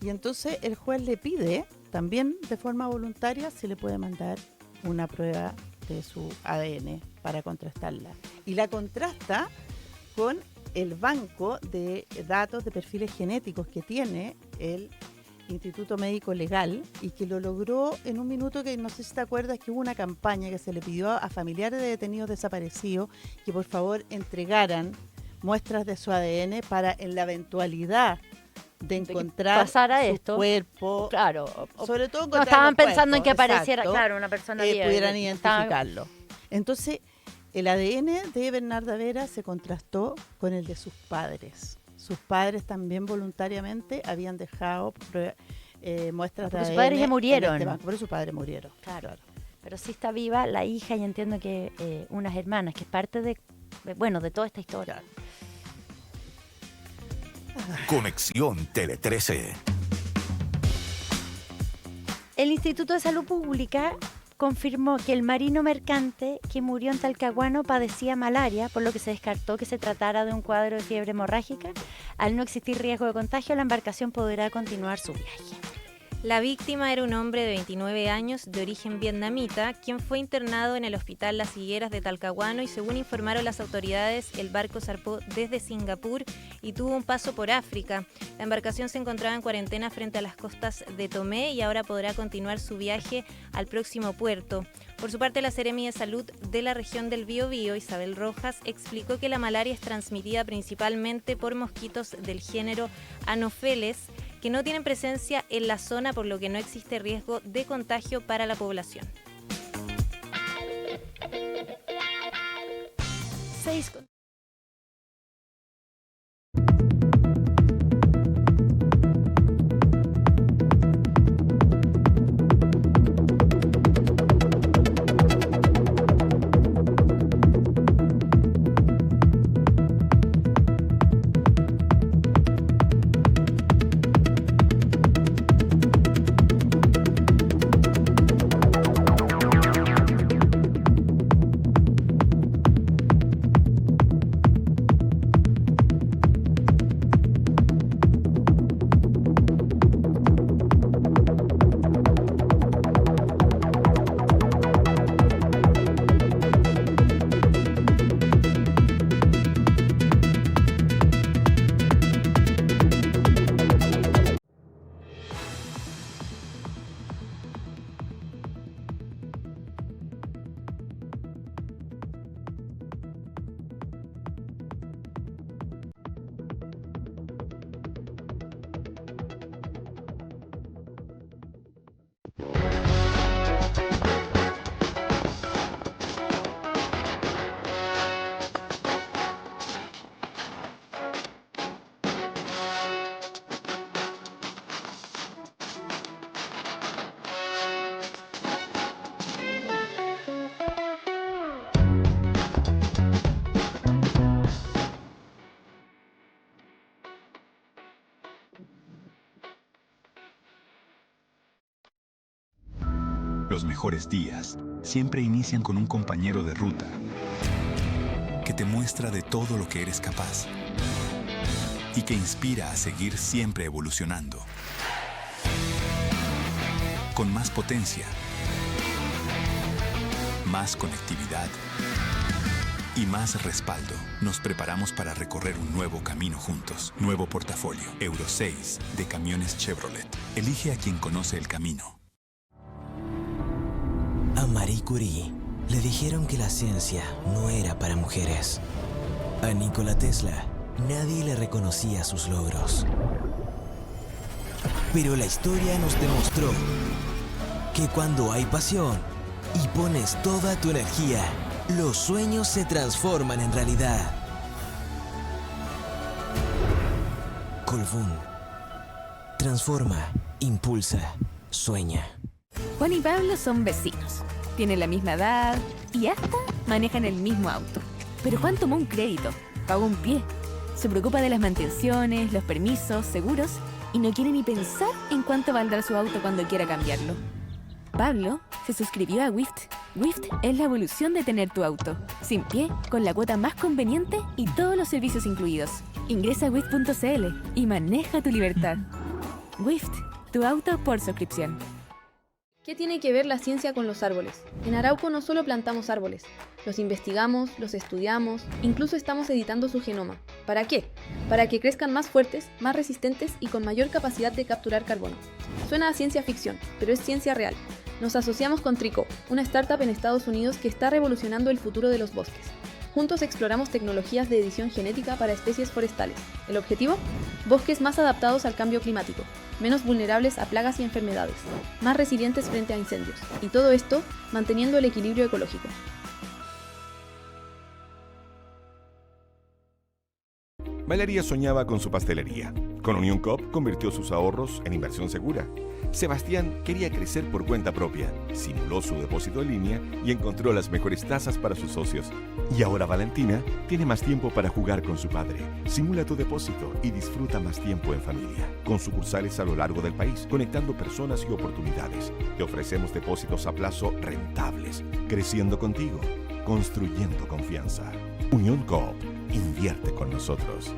B: y entonces el juez le pide también de forma voluntaria si le puede mandar una prueba de su ADN para contrastarla. Y la contrasta con el banco de datos de perfiles genéticos que tiene el Instituto Médico Legal, y que lo logró en un minuto, que no sé si te acuerdas que hubo una campaña que se le pidió a familiares de detenidos desaparecidos que por favor entregaran muestras de su ADN para, en la eventualidad de encontrar
A: pasara
B: su
A: esto,
B: cuerpo,
A: claro,
B: sobre todo
A: no
B: encontrar
A: estaban
B: los
A: pensando en que
B: cuerpos,
A: apareciera,
B: exacto,
A: claro, una persona viva,
B: pudieran
A: estaba-
B: identificarlo. Entonces, el ADN de Bernarda Vera se contrastó con el de sus padres. Sus padres también voluntariamente habían dejado muestras de
A: Porque sus
B: ADN
A: padres ya
B: en
A: murieron.
B: este banco. Por eso sus padres murieron.
A: Claro. Pero sí está viva la hija, y entiendo que unas hermanas, que es parte de toda esta historia.
G: Conexión Tele 13.
A: El Instituto de Salud Pública confirmó que el marino mercante que murió en Talcahuano padecía malaria, por lo que se descartó que se tratara de un cuadro de fiebre hemorrágica. Al no existir riesgo de contagio, la embarcación podrá continuar su viaje.
D: La víctima era un hombre de 29 años de origen vietnamita, quien fue internado en el hospital Las Higueras de Talcahuano, y según informaron las autoridades, el barco zarpó desde Singapur y tuvo un paso por África. La embarcación se encontraba en cuarentena frente a las costas de Tomé y ahora podrá continuar su viaje al próximo puerto. Por su parte, la Seremi de Salud de la región del Biobío, Isabel Rojas, explicó que la malaria es transmitida principalmente por mosquitos del género Anopheles, que no tienen presencia en la zona, por lo que no existe riesgo de contagio para la población.
A: 6.
K: Los mejores días siempre inician con un compañero de ruta que te muestra de todo lo que eres capaz y que inspira a seguir siempre evolucionando. Con más potencia, más conectividad y más respaldo, nos preparamos para recorrer un nuevo camino juntos. Nuevo portafolio Euro 6 de camiones Chevrolet. Elige a quien conoce el camino.
L: A Marie Curie le dijeron que la ciencia no era para mujeres. A Nikola Tesla nadie le reconocía sus logros. Pero la historia nos demostró que cuando hay pasión y pones toda tu energía, los sueños se transforman en realidad. Colbún. Transforma, impulsa, sueña.
M: Juan y Pablo son vecinos. Tienen la misma edad y hasta manejan el mismo auto. Pero Juan tomó un crédito, pagó un pie. Se preocupa de las mantenciones, los permisos, seguros y no quiere ni pensar en cuánto valdrá su auto cuando quiera cambiarlo. Pablo se suscribió a Wift Wift es la evolución de tener tu auto. Sin pie, con la cuota más conveniente y todos los servicios incluidos. Ingresa a wift.cl y maneja tu libertad. Wift, tu auto por suscripción.
N: ¿Qué tiene que ver la ciencia con los árboles? En Arauco no solo plantamos árboles, los investigamos, los estudiamos, incluso estamos editando su genoma. ¿Para qué? Para que crezcan más fuertes, más resistentes y con mayor capacidad de capturar carbono. Suena a ciencia ficción, pero es ciencia real. Nos asociamos con Tricó, una startup en Estados Unidos que está revolucionando el futuro de los bosques. Juntos exploramos tecnologías de edición genética para especies forestales. ¿El objetivo? Bosques más adaptados al cambio climático, menos vulnerables a plagas y enfermedades, más resilientes frente a incendios. Y todo esto manteniendo el equilibrio ecológico.
O: Valeria soñaba con su pastelería. Con Unión Coop convirtió sus ahorros en inversión segura. Sebastián quería crecer por cuenta propia, simuló su depósito en línea y encontró las mejores tasas para sus socios. Y ahora Valentina tiene más tiempo para jugar con su padre. Simula tu depósito y disfruta más tiempo en familia. Con sucursales a lo largo del país, conectando personas y oportunidades. Te ofrecemos depósitos a plazo rentables, creciendo contigo, construyendo confianza. Unión Coop, invierte con nosotros.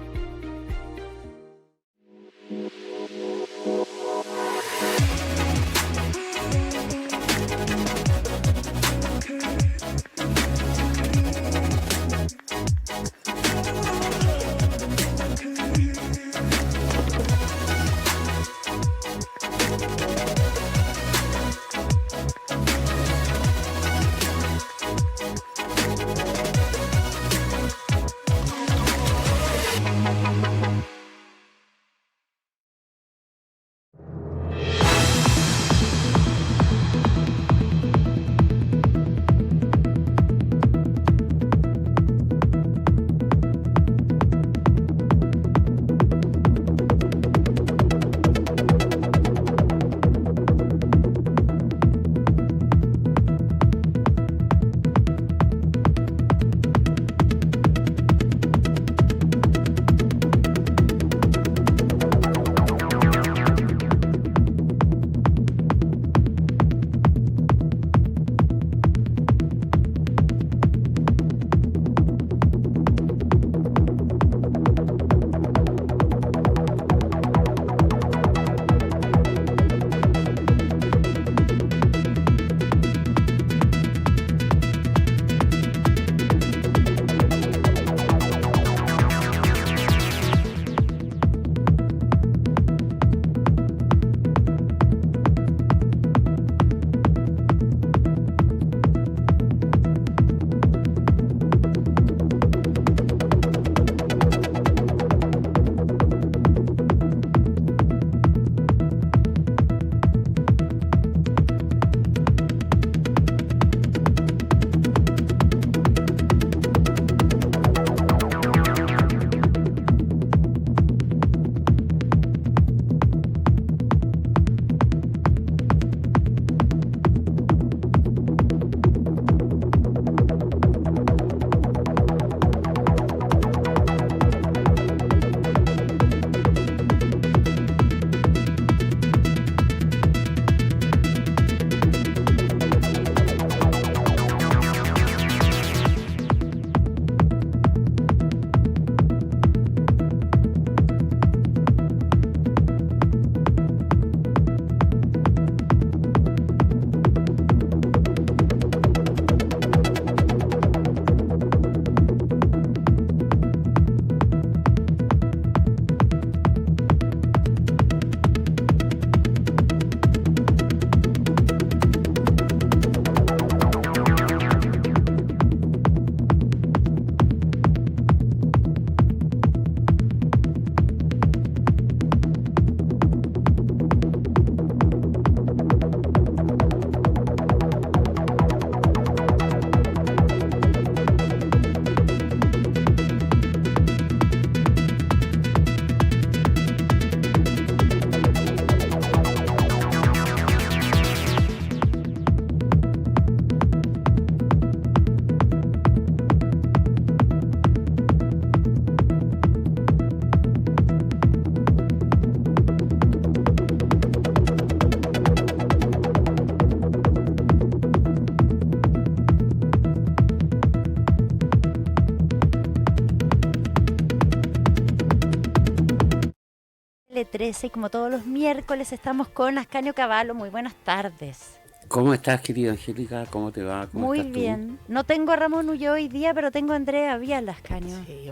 A: L13 y como todos los miércoles estamos con Ascanio Cavallo. Muy buenas tardes.
P: ¿Cómo estás, querida Angélica? ¿Cómo te va? ¿Cómo
A: Muy
P: estás tú?
A: bien. No tengo a Ramón Ulloa hoy día, pero tengo a Andrea Vial, Ascanio.
B: Sí,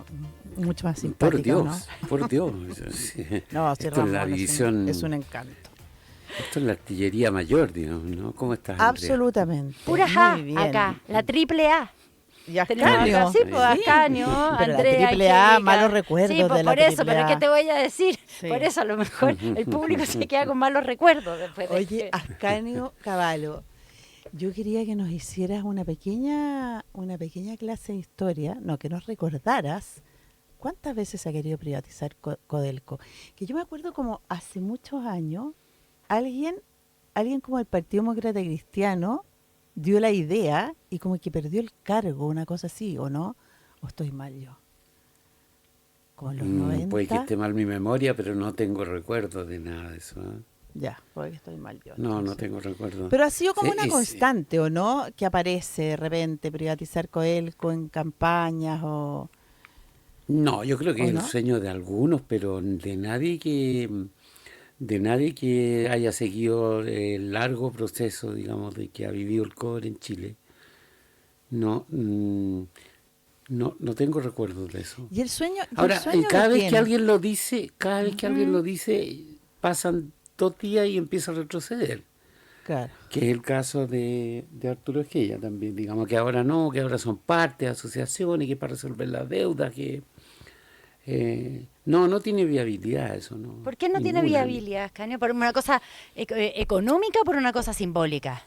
B: mucho más simpática,
P: Por Dios,
B: ¿no?
P: por Dios. Sí.
B: No, sí,
P: Esto
B: Ramón
P: es la división.
B: es un encanto.
P: Esto es la artillería mayor, digamos, ¿no? ¿Cómo estás, Andrea?
B: Absolutamente.
A: Pura
B: Muy
A: A
B: bien.
A: acá, la triple A.
B: Y
A: Tenemos
B: Ascanio.
A: acá, sí, pues Ascanio,
B: Pero la
A: Andrea,
B: triple A,
A: Angélica.
B: malos recuerdos
A: Sí, pues
B: de la
A: por eso,
B: triple
A: pero
B: A.
A: ¿qué te voy a decir?
B: Sí.
A: Por eso a lo mejor el público se queda con malos recuerdos después de
B: Oye, Ascanio Cavallo, yo quería que nos hicieras una pequeña clase de historia, no, que nos recordaras cuántas veces se ha querido privatizar Codelco. Que yo me acuerdo como hace muchos años, alguien como el Partido Demócrata Cristiano dio la idea y como que perdió el cargo, una cosa así, ¿o no? ¿O estoy mal yo? Como en los 90.
P: Puede que esté mal mi memoria, pero no tengo recuerdo de nada de eso. ¿Eh?
B: Ya, porque estoy mal yo.
P: No, no tengo recuerdo.
B: Pero ha sido como
P: Sí,
B: una constante, ¿o no? Que aparece de repente privatizar Codelco en campañas o...
P: No, yo creo que
B: ¿O
P: es el
B: no?
P: sueño de algunos, pero de nadie que haya seguido el largo proceso, digamos, de que ha vivido el cobre en Chile. No, no tengo recuerdos de eso.
B: Y el sueño...
P: Ahora, cada vez que alguien lo dice, pasan 2 días y empieza a retroceder.
B: Claro.
P: Que es el caso de Arturo Esquella también, digamos que ahora no, que ahora son parte de asociaciones, que para resolver las deudas, que no tiene viabilidad eso, ¿no?
A: ¿Por qué no tiene
P: Ninguna.
A: viabilidad, Ascanio? ¿Por una cosa económica o por una cosa simbólica?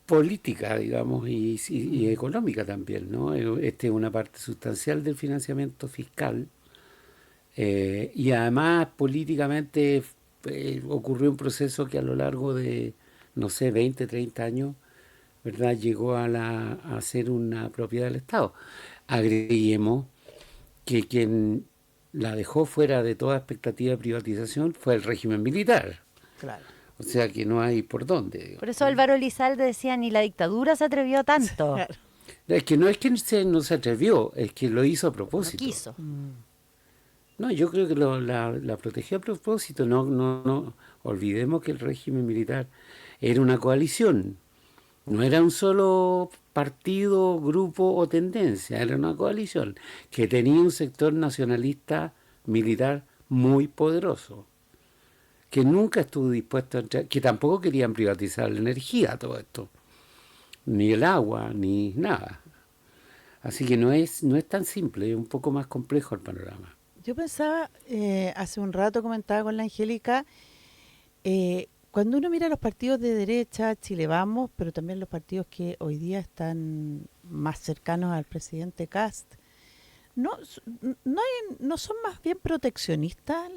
P: Política, digamos, y económica también, ¿no? Este es una parte sustancial del financiamiento fiscal y además políticamente ocurrió un proceso que a lo largo de, no sé, 20, 30 años, ¿verdad?, llegó a ser una propiedad del Estado. Agreguemos que quien la dejó fuera de toda expectativa de privatización fue el régimen militar.
B: Claro.
P: O sea que no hay por dónde. Digamos.
A: Por eso Álvaro Elizalde decía, ni la dictadura se atrevió tanto.
P: Es que no es que no se atrevió, es que lo hizo a propósito.
A: No quiso.
P: No, yo creo que la protegió a propósito. No olvidemos que el régimen militar era una coalición. No era un solo partido, grupo o tendencia, era una coalición que tenía un sector nacionalista militar muy poderoso, que nunca estuvo dispuesto a entrar, que tampoco querían privatizar la energía, todo esto, ni el agua, ni nada. Así que no es tan simple, es un poco más complejo el panorama.
B: Yo pensaba, hace un rato comentaba con la Angélica, cuando uno mira los partidos de derecha, Chile Vamos, pero también los partidos que hoy día están más cercanos al presidente Kast, ¿no son más bien proteccionistas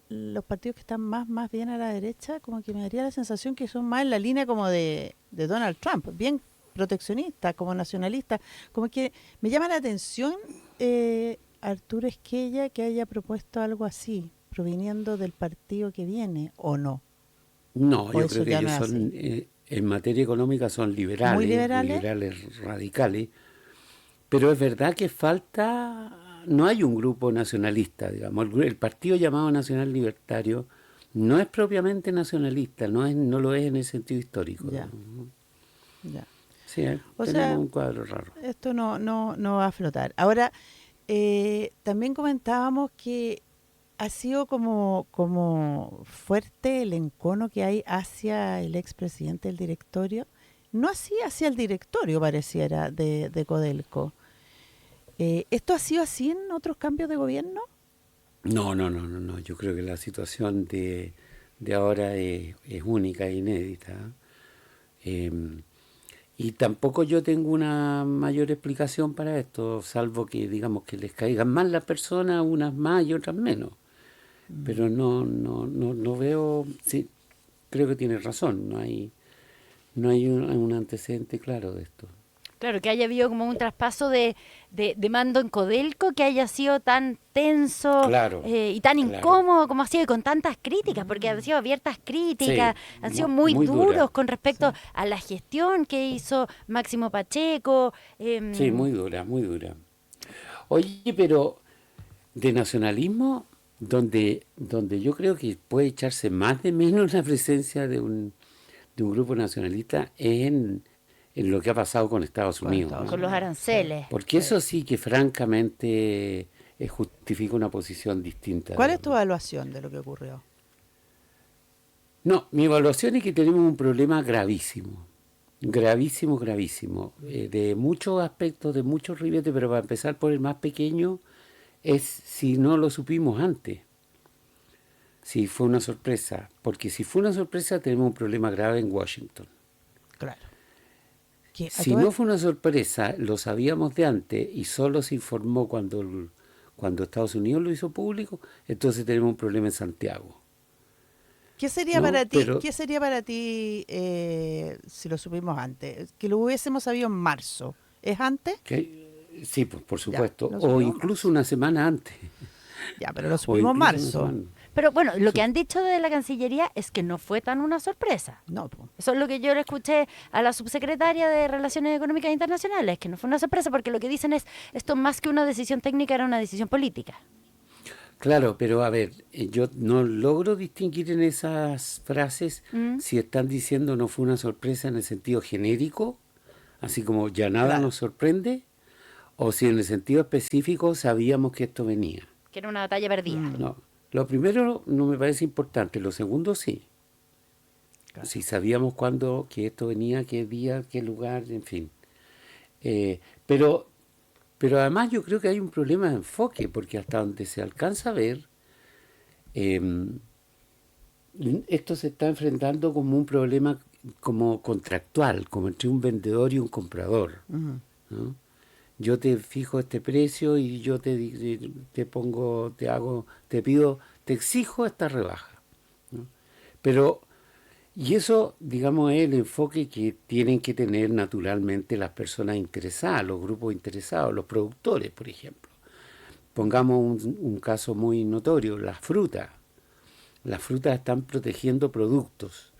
B: los partidos que están más bien a la derecha? Como que me daría la sensación que son más en la línea como de Donald Trump, bien proteccionistas, como nacionalistas. Como que me llama la atención Arturo Esquella que haya propuesto algo así, proviniendo del partido que viene, ¿o no?
P: No, yo
B: eso
P: creo que
B: ya no
P: ellos
B: es
P: son, en materia económica son liberales,
B: ¿Muy liberales?
P: radicales, pero es verdad que no hay un grupo nacionalista, digamos, el partido llamado Nacional Libertario no es propiamente nacionalista, no lo es en el sentido histórico.
B: Ya.
P: ¿no?
B: Ya.
P: Sí,
B: O
P: tenemos
B: sea,
P: un cuadro raro.
B: Esto no va a flotar. Ahora, también comentábamos que ha sido como fuerte el encono que hay hacia el expresidente del directorio, no así hacia el directorio pareciera de Codelco. ¿Esto ha sido así en otros cambios de gobierno?
P: No, yo creo que la situación de ahora es única e inédita. Y tampoco yo tengo una mayor explicación para esto, salvo que digamos que les caigan mal las personas, unas más y otras menos. Pero no veo, sí, creo que tienes razón, no hay un antecedente claro de esto.
A: Claro, que haya habido como un traspaso de mando en Codelco que haya sido tan tenso
P: Claro,
A: y tan incómodo como ha sido y con tantas críticas, porque han sido abiertas críticas,
P: Sí,
A: han sido
P: muy
A: muy duros
P: dura.
A: con respecto a la gestión que hizo Máximo Pacheco.
P: Sí, muy dura. Oye, pero de nacionalismo donde yo creo que puede echarse más de menos la presencia de un grupo nacionalista en lo que ha pasado con Estados Unidos. ¿no?
A: Con los aranceles.
P: Porque eso sí que francamente justifica una posición distinta.
B: ¿Cuál es tu evaluación de lo que ocurrió?
P: No, mi evaluación es que tenemos un problema gravísimo, gravísimo, de muchos aspectos, de muchos ribetes, pero para empezar por el más pequeño, es si no lo supimos antes, si fue una sorpresa, porque si fue una sorpresa tenemos un problema grave en Washington.
B: Claro.
P: Si no fue una sorpresa, lo sabíamos de antes y solo se informó cuando Estados Unidos lo hizo público, entonces tenemos un problema en Santiago.
B: ¿Qué sería para ti si lo supimos antes? Que lo hubiésemos sabido en marzo. ¿Es antes?
P: Sí, por supuesto.
B: Ya,
P: o incluso una semana antes.
B: Ya, pero lo supimos en marzo.
A: Pero bueno, lo que han dicho de la Cancillería es que no fue tan una sorpresa.
B: No.
A: Eso es lo que yo le escuché a la subsecretaria de Relaciones Económicas Internacionales, que no fue una sorpresa porque lo que dicen es, esto más que una decisión técnica era una decisión política.
P: Claro, pero a ver, yo no logro distinguir en esas frases si están diciendo no fue una sorpresa en el sentido genérico, así como ya nada nos sorprende, o si en el sentido específico sabíamos que esto venía.
A: Que era una batalla perdida.
P: No, lo primero no me parece importante, lo segundo sí. Claro. Si sabíamos cuándo, que esto venía, qué día, qué lugar, en fin. Pero además yo creo que hay un problema de enfoque, porque hasta donde se alcanza a ver, esto se está enfrentando como un problema como contractual, como entre un vendedor y un comprador. ¿no? Yo te fijo este precio y yo te pongo, te pido, te exijo esta rebaja. ¿no? Pero, y eso, digamos, es el enfoque que tienen que tener naturalmente las personas interesadas, los grupos interesados, los productores, por ejemplo. Pongamos un caso muy notorio, las frutas. Las frutas están protegiendo productos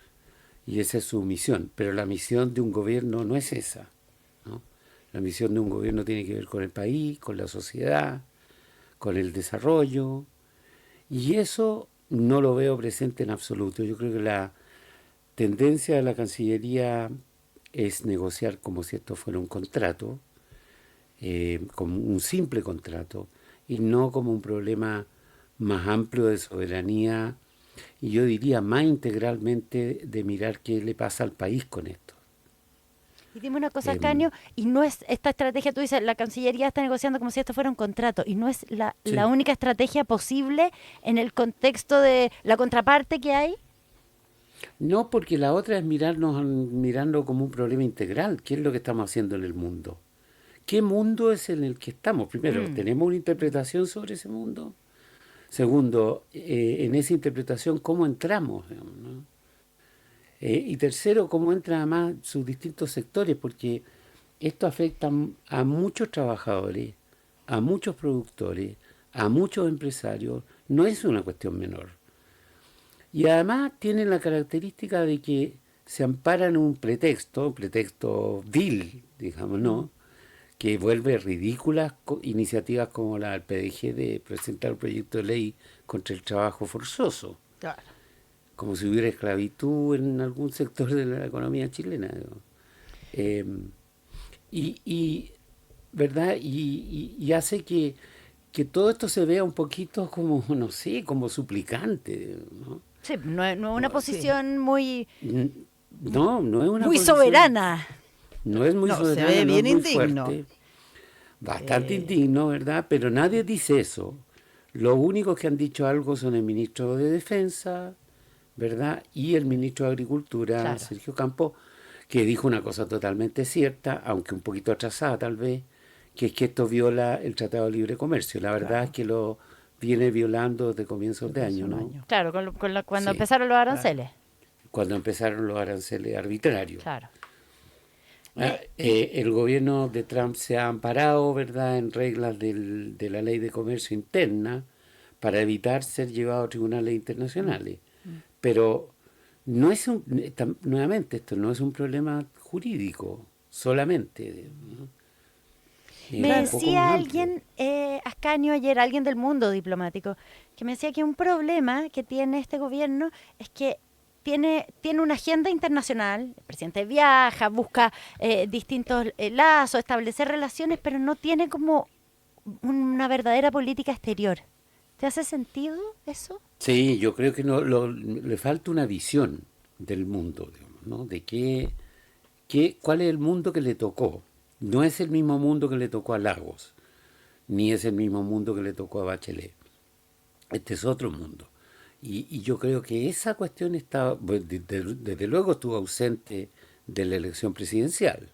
P: y esa es su misión, pero la misión de un gobierno no es esa. ¿no? La misión de un gobierno tiene que ver con el país, con la sociedad, con el desarrollo, y eso no lo veo presente en absoluto. Yo creo que la tendencia de la Cancillería es negociar como si esto fuera un contrato, como un simple contrato, y no como un problema más amplio de soberanía, y yo diría más integralmente de mirar qué le pasa al país con esto.
A: Y dime una cosa, Caño, y no es esta estrategia, tú dices, la Cancillería está negociando como si esto fuera un contrato, y no es la única estrategia posible en el contexto de la contraparte que hay.
P: No, porque la otra es mirarlo como un problema integral. ¿Qué es lo que estamos haciendo en el mundo? ¿Qué mundo es en el que estamos? Primero, ¿tenemos una interpretación sobre ese mundo? Segundo, en esa interpretación, ¿cómo entramos? ¿no? Y tercero, ¿cómo entran además sus distintos sectores? Porque esto afecta a muchos trabajadores, a muchos productores, a muchos empresarios. No es una cuestión menor. Y además tienen la característica de que se amparan en un pretexto vil, digamos, ¿no? Que vuelve ridículas iniciativas como la del PDG de presentar un proyecto de ley contra el trabajo forzoso.
B: Claro.
P: Como si hubiera esclavitud en algún sector de la economía chilena. ¿Verdad? Y hace que todo esto se vea un poquito como, no sé, como suplicante, ¿no?
A: Sí, no es una posición muy...
P: No es una
A: muy
P: posición
A: soberana.
P: No es muy soberana,
B: se ve bien
P: no es muy
B: indigno.
P: fuerte. Bastante indigno, ¿verdad? Pero nadie dice eso. Los únicos que han dicho algo son el ministro de Defensa, ¿verdad? Y el ministro de Agricultura, claro. Sergio Campo, que dijo una cosa totalmente cierta, aunque un poquito atrasada tal vez, que es que esto viola el Tratado de Libre Comercio. La verdad es que lo viene violando desde comienzos de año, ¿no?
A: Claro, cuando empezaron los aranceles.
P: Claro. Cuando empezaron los aranceles arbitrarios.
A: Claro.
P: El gobierno de Trump se ha amparado, ¿verdad?, en reglas de la ley de comercio interna para evitar ser llevado a tribunales internacionales. Pero no es nuevamente, esto no es un problema jurídico solamente, ¿no?
A: Me
P: un poco
A: decía
P: más
A: alguien, Ascanio ayer, alguien del mundo diplomático, que me decía que un problema que tiene este gobierno es que tiene una agenda internacional, el presidente viaja, busca distintos lazos, establecer relaciones, pero no tiene como una verdadera política exterior. ¿Te hace sentido eso?
P: Sí, yo creo que le falta una visión del mundo, digamos, ¿no? De cuál es el mundo que le tocó. No es el mismo mundo que le tocó a Lagos, ni es el mismo mundo que le tocó a Bachelet. Este es otro mundo. Y yo creo que esa cuestión está, desde luego estuvo ausente de la elección presidencial.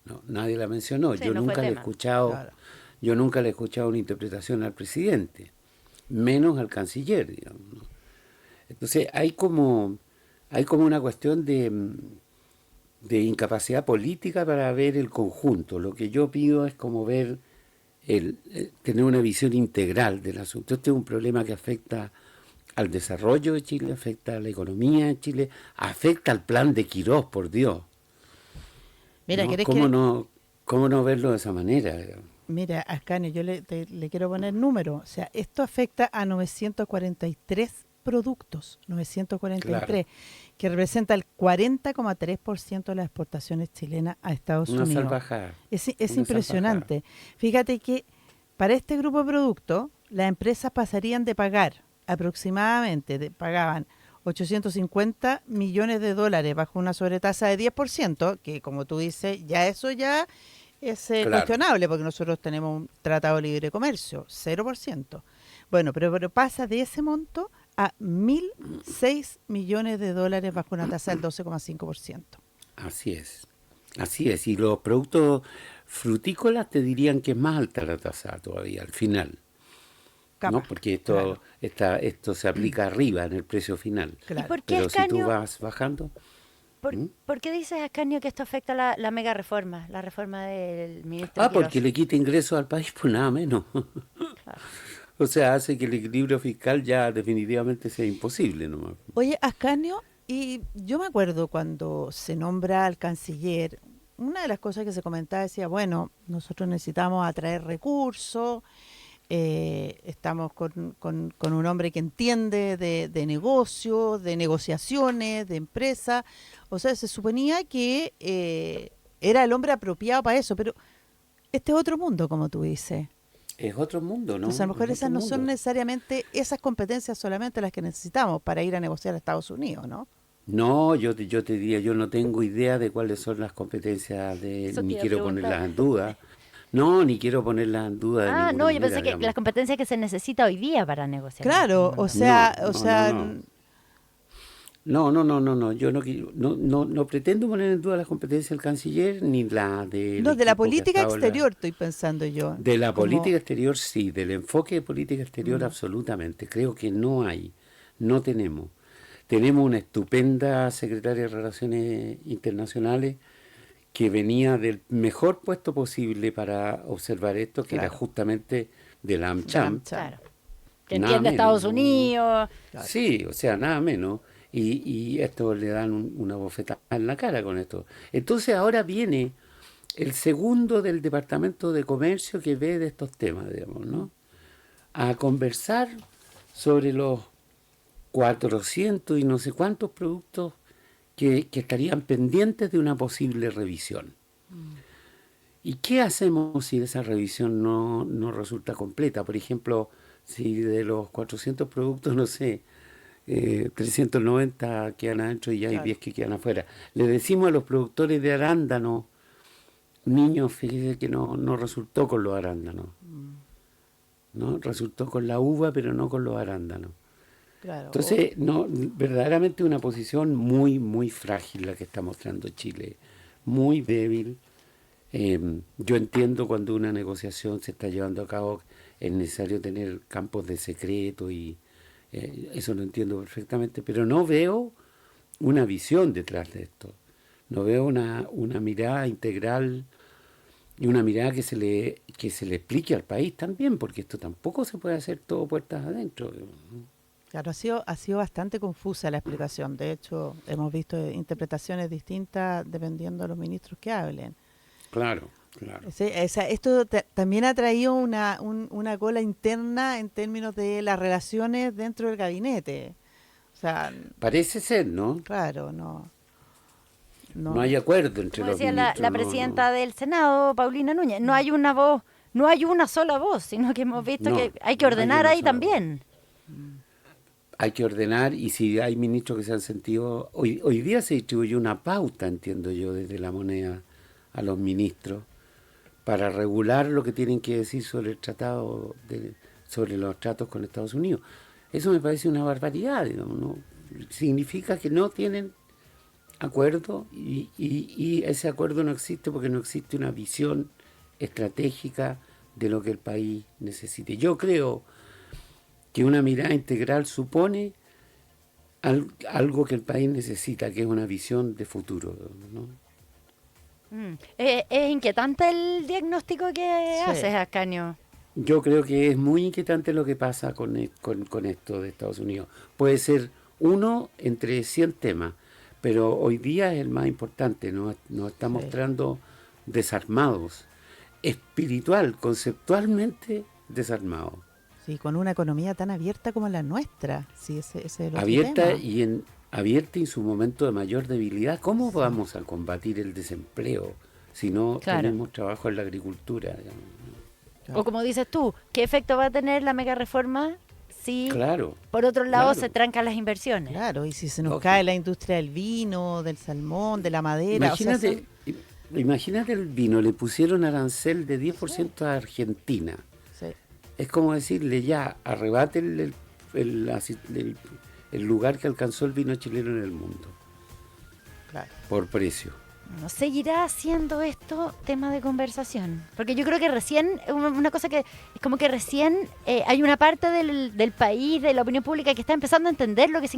P: No, nadie la mencionó.
A: Sí,
P: Yo
A: no fue
P: nunca le he
A: tema.
P: escuchado,
B: Claro.
P: yo nunca le he escuchado una interpretación al presidente, menos al canciller, digamos, ¿no? Entonces hay como una cuestión de incapacidad política para ver el conjunto. Lo que yo pido es como ver tener una visión integral del asunto. Este es un problema que afecta al desarrollo de Chile, afecta a la economía de Chile, afecta al plan de Quirós, por Dios.
B: Mira,
P: ¿No?
B: ¿querés
P: ¿Cómo,
B: que-
P: no, ¿Cómo no verlo de esa manera?
B: Mira, Ascanio, yo le quiero poner número. O sea, esto afecta a 943 productos, 943, que representa el 40,3% de las exportaciones chilenas a Estados
P: Una
B: Unidos.
P: salvajada.
B: Es
P: Una
B: impresionante. Fíjate que para este grupo de productos, las empresas pasarían de pagar aproximadamente, pagaban 850 millones de dólares bajo una sobretasa de 10%, que como tú dices, eso ya es
P: Claro.
B: cuestionable, porque nosotros tenemos un tratado de libre comercio, 0%. Bueno, pero pasa de ese monto a 1.006 millones de dólares bajo una tasa del 12,5%.
P: Así es. Así es. Y los productos frutícolas te dirían que es más alta la tasa todavía, al final. ¿No? Porque esto se aplica arriba en el precio final.
A: ¿Y por qué,
P: Pero si tú
A: Ascanio,
P: vas bajando...
A: ¿por qué dices, Ascanio, que esto afecta la mega reforma, la reforma del ministro Quirós?
P: porque le quita ingresos al país, pues nada menos. O sea, hace que el equilibrio fiscal ya definitivamente sea imposible nomás.
B: Oye, Ascanio, y yo me acuerdo cuando se nombra al canciller, una de las cosas que se comentaba decía, bueno, nosotros necesitamos atraer recursos, estamos con un hombre que entiende de negocio, de negociaciones, de empresa. O sea, se suponía que era el hombre apropiado para eso, pero este es otro mundo, como tú dices.
P: Es otro mundo, ¿no?
B: Entonces, a lo mejor
P: Es
B: esas
P: otro
B: no son
P: mundo.
B: necesariamente esas competencias solamente las que necesitamos para ir a negociar a Estados Unidos, ¿no?
P: No, yo te diría, yo no tengo idea de cuáles son las competencias
A: Eso
P: ni
A: te iba a
P: quiero
A: preguntar.
P: ponerlas en duda. No, ni quiero ponerlas en duda de
A: Ah,
P: ninguna
A: no, yo pensé
P: manera,
A: que
P: digamos.
A: las competencias que se necesita hoy día para negociar.
B: Claro, o sea,
P: No, yo no pretendo poner en duda la competencia del canciller ni la de
B: no, de la política exterior estoy pensando yo.
P: De la
B: Como-
P: política exterior sí, del enfoque de política exterior absolutamente. Creo que no tenemos. Tenemos una estupenda secretaria de Relaciones Internacionales que venía del mejor puesto posible para observar esto, que era
B: Claro.
P: justamente de la AmCham.
A: Claro. Que
P: Nada
A: entiende a
P: menos,
A: Estados
P: ¿no?
A: Unidos.
P: Sí, o sea, nada menos. Y esto le dan una bofetada en la cara con esto. Entonces ahora viene el segundo del Departamento de Comercio que ve de estos temas, digamos, ¿no? A conversar sobre los 400 y no sé cuántos productos que estarían pendientes de una posible revisión. ¿Y qué hacemos si esa revisión no resulta completa? Por ejemplo, si de los 400 productos, no sé, 390 quedan adentro y hay 10 que quedan afuera. Le decimos a los productores de arándanos, niños, fíjense que no resultó con los arándanos. ¿No? Resultó con la uva, pero no con los arándanos.
B: Claro.
P: Entonces, verdaderamente una posición muy, muy frágil la que está mostrando Chile, muy débil. Yo entiendo cuando una negociación se está llevando a cabo es necesario tener campos de secreto y eso lo entiendo perfectamente, pero no veo una visión detrás de esto. No veo una mirada integral y una mirada que se le explique al país también, porque esto tampoco se puede hacer todo puertas adentro.
B: Claro, ha sido bastante confusa la explicación. De hecho, hemos visto interpretaciones distintas dependiendo de los ministros que hablen.
P: Claro. Claro.
B: Sí, esto también ha traído una cola interna en términos de las relaciones dentro del gabinete. O sea,
P: parece ser, ¿no?
B: Claro, no.
P: No hay acuerdo entre
A: Como
P: los
A: decía
P: ministros.
A: la presidenta del Senado, Paulina Núñez, no hay una voz, no hay una sola voz, sino que hemos visto que hay que ordenar ahí también.
P: Hay que ordenar, y si hay ministros que se han sentido... Hoy día se distribuyó una pauta, entiendo yo, desde la moneda a los ministros, para regular lo que tienen que decir sobre el tratado, sobre los tratos con Estados Unidos. Eso me parece una barbaridad, digamos, ¿no? Significa que no tienen acuerdo y ese acuerdo no existe porque no existe una visión estratégica de lo que el país necesite. Yo creo que una mirada integral supone algo que el país necesita, que es una visión de futuro, ¿no?
A: Es inquietante el diagnóstico que haces, Ascanio.
P: Yo creo que es muy inquietante lo que pasa con esto de Estados Unidos. Puede ser uno entre 100 temas, pero hoy día es el más importante. Nos está mostrando desarmados, espiritual, conceptualmente desarmados.
B: Sí, con una economía tan abierta como la nuestra. Sí, ese es el
P: abierta
B: tema.
P: Abierta en su momento de mayor debilidad. ¿Cómo vamos a combatir el desempleo si no tenemos trabajo en la agricultura? Digamos?
A: O como dices tú, ¿qué efecto va a tener la mega reforma si por otro lado se trancan las inversiones?
B: Claro, y si se nos cae la industria del vino, del salmón, de la madera.
P: Imagínate el vino, le pusieron arancel de 10% a Argentina.
B: Sí.
P: Es como decirle ya, arrebate el lugar que alcanzó el vino chileno en el mundo.
B: Claro.
P: Por precio.
A: ¿No seguirá siendo esto tema de conversación? Porque yo creo que recién, una cosa que es como que recién hay una parte del país, de la opinión pública, que está empezando a entender lo que significa